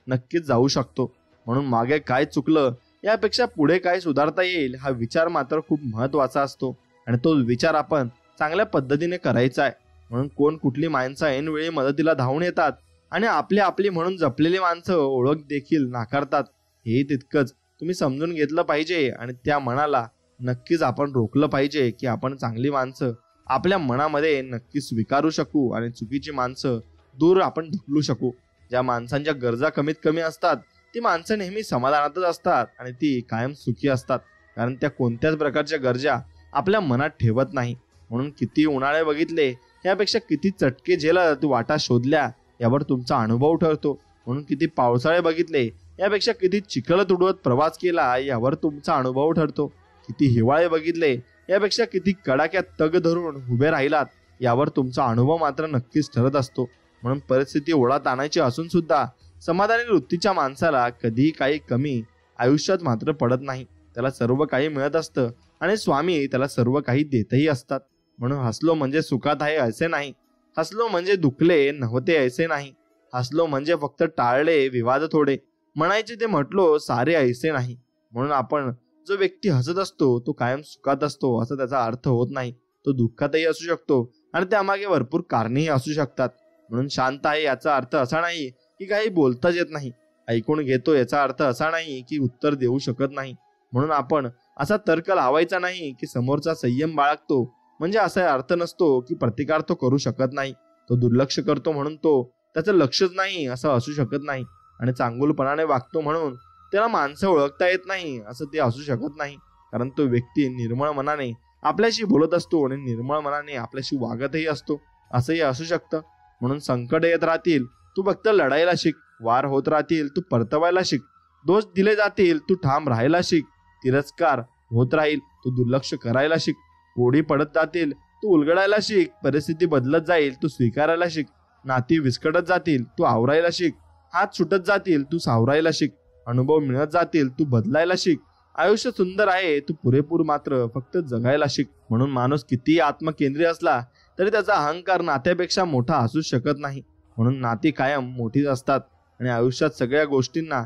नक्कीच जाऊ शकतो. म्हणून मागे काय चुकलं यापेक्षा पुढे काय सुधारता येईल हा विचार मात्र खूप महत्वाचा असतो आणि तो विचार आपण चांगल्या पद्धतीने करायचा आहे. म्हणून कोण कुठली माणसं ऐनवेळी मदतीला धावून येतात आणि आपली म्हणून जपलेली माणसं ओळख देखील नाकारतात. हे तितकंच तुम्ही समजून घेतलं पाहिजे आणि त्या मनाला नक्कीच आपण रोखलं पाहिजे की आपण चांगली माणसं आपल्या मनामध्ये नक्की स्वीकारू शकू आणि चुकीची माणसं दूर आपण ढकलू शकू. ज्या माणसांच्या गरजा कमीत कमी असतात ती माणसं नेहमी समाधानातच असतात आणि ती कायम सुखी असतात, कारण त्या कोणत्याच प्रकारच्या गरजा आपल्या मनात ठेवत नाही. म्हणून किती उन्हाळे बघितले यापेक्षा किती चटके झेलत वाटा शोधल्या यावर तुमचा अनुभव ठरतो. म्हणून किती पावसाळे बघितले यापेक्षा किती चिखल तुडवत प्रवास केला यावर तुमचा अनुभव ठरतो. किती हिवाळे बघितले यापेक्षा किती कडाक्यात तग धरून उभे राहिलात यावर तुमचा अनुभव मात्र नक्कीच ठरत असतो. म्हणून परिस्थिती ओढात आणायची असून सुद्धा समाधानी वृत्तीच्या माणसाला कधीही काही कमी आयुष्यात मात्र पडत नाही. त्याला सर्व काही मिळत असतं आणि स्वामी त्याला सर्व काही देतही असतात. म्हणून हसलो म्हणजे सुखात आहे असे नाही, हसलो म्हणजे दुखले नव्हते असे नाही, हसलो म्हणजे फक्त टाळले विवाद थोडे, म्हणायचे ते म्हटलो सारे ऐसे नाही. म्हणून आपण जो व्यक्ती हसत असतो तो कायम सुखात असतो असा त्याचा अर्थ होत नाही. तो दुःखातही असू शकतो आणि त्यामागे भरपूर कारणेही असू शकतात. म्हणून शांत आहे याचा अर्थ असा नाही की काही बोलताच येत नाही, ऐकून घेतो याचा अर्थ असा नाही की उत्तर देऊ शकत नाही. म्हणून आपण असा तर्क लावायचा नाही की समोरचा संयम बाळगतो म्हणजे असा अर्थ नसतो की प्रतिकार तो करू शकत नाही. तो दुर्लक्ष करतो म्हणून तो त्याचं लक्षच नाही असं असू शकत नाही. आणि चांगुलपणाने वागतो म्हणून त्याला माणसं ओळखता येत नाही असं ते असू शकत नाही. कारण तो व्यक्ती निर्मळ मनाने आपल्याशी बोलत असतो आणि निर्मळ मनाने आपल्याशी वागतही असतो असंही असू शकतं. म्हणून संकट येत राहतील तू फक्त लढायला शिक, वार होत राहतील तू परतवायला शिक, दोष दिले जातील तू ठाम राहायला शिक, तिरस्कार होत राहील तू दुर्लक्ष करायला शिक, ओढी पडत जातील तू उलगडायला शिक, परिस्थिती बदलत जाईल तू स्वीकारायला शिक, नाती विस्कटत जातील तू आवरायला शिक, हात सुटत जातील तू सावरायला शिक, अनुभव मिळत जातील तू बदलायला शिक, आयुष्य सुंदर आहे, तू पुरेपूर मात्र फक्त जगायला शिक. म्हणून माणूस कितीही आत्मकेंद्रीय असला तरी त्याचा अहंकार नात्यापेक्षा मोठा असू शकत नाही. म्हणून नाती कायम मोठीच असतात आणि आयुष्यात सगळ्या गोष्टींना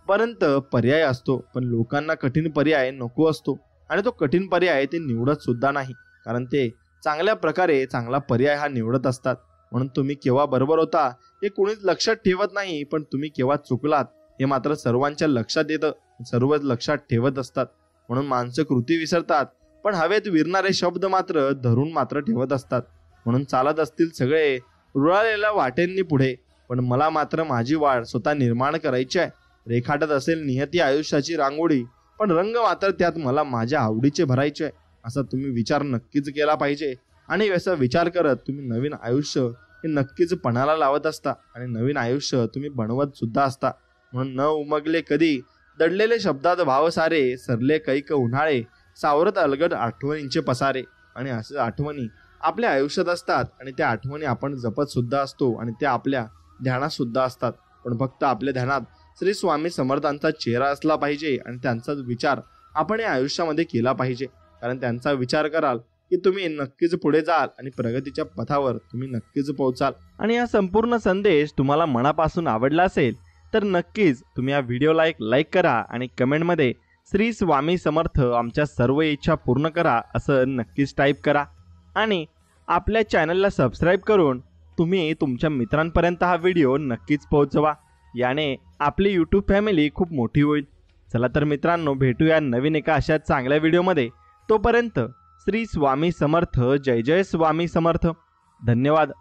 पर्यंत पर्याय असतो, पण लोकांना कठीण पर्याय नको असतो आणि तो कठीण पर्याय ते निवडत सुद्धा नाही, कारण ते चांगल्या प्रकारे चांगला पर्याय हा निवडत असतात. म्हणून तुम्ही केव्हा बरोबर होता हे कोणीच लक्षात ठेवत नाही, पण तुम्ही केव्हा चुकलात हे मात्र सर्वांच्या लक्षात येतं, सर्वच लक्षात ठेवत असतात. म्हणून माणसं कृती विसरतात, पण हवेत विरणारे शब्द मात्र धरून मात्र ठेवत असतात. म्हणून चालत असतील सगळे रुळालेल्या वाटेंनी पुढे, पण मला मात्र माझी वाट स्वतः निर्माण करायची आहे. रेखाटत असेल नियती आयुष्याची रांगोळी, पण रंग मात्र त्यात मला माझ्या आवडीचे भरायचे आहे. असा तुम्ही विचार नक्कीच केला पाहिजे आणि असा विचार करत तुम्ही नवीन आयुष्य हे नक्कीच पणाला लावत असता आणि नवीन आयुष्य तुम्ही बनवत सुद्धा असता. म्हणून न उमगले कधी दडलेले शब्दात भाव सारे, सरले कैक उन्हाळे, सावरत अलगद आठवणींचे पसारे. आणि असे आठवणी आपल्या आयुष्यात असतात आणि त्या आठवणी आपण जपत सुद्धा असतो आणि त्या आपल्या ध्यानात सुद्धा असतात. पण फक्त आपल्या ध्यानात श्री स्वामी समर्थांचा चेहरा असला पाहिजे आणि त्यांचाच विचार आपण या आयुष्यामध्ये केला पाहिजे, कारण त्यांचा विचार कराल की तुम्ही नक्कीच पुढे जाल आणि प्रगतीच्या पथावर तुम्ही नक्कीच पोहोचाल. आणि हा संपूर्ण संदेश तुम्हाला मनापासून आवडला असेल तर नक्कीच तुम्ही या व्हिडिओला एक लाईक करा आणि कमेंटमध्ये श्री स्वामी समर्थ आमच्या सर्व इच्छा पूर्ण करा असं नक्कीच टाईप करा. आणि आपल्या चॅनलला सबस्क्राईब करून तुम्ही तुमच्या मित्रांपर्यंत हा व्हिडिओ नक्कीच पोहोचवा. याने आपली यूट्यूब फॅमिली खूप मोठी होईल. चला तर मित्रांनो, भेटूया नवीन एका अशा चांगल्या व्हिडिओमध्ये. तोपर्यंत श्री स्वामी समर्थ. जय जय स्वामी समर्थ. धन्यवाद.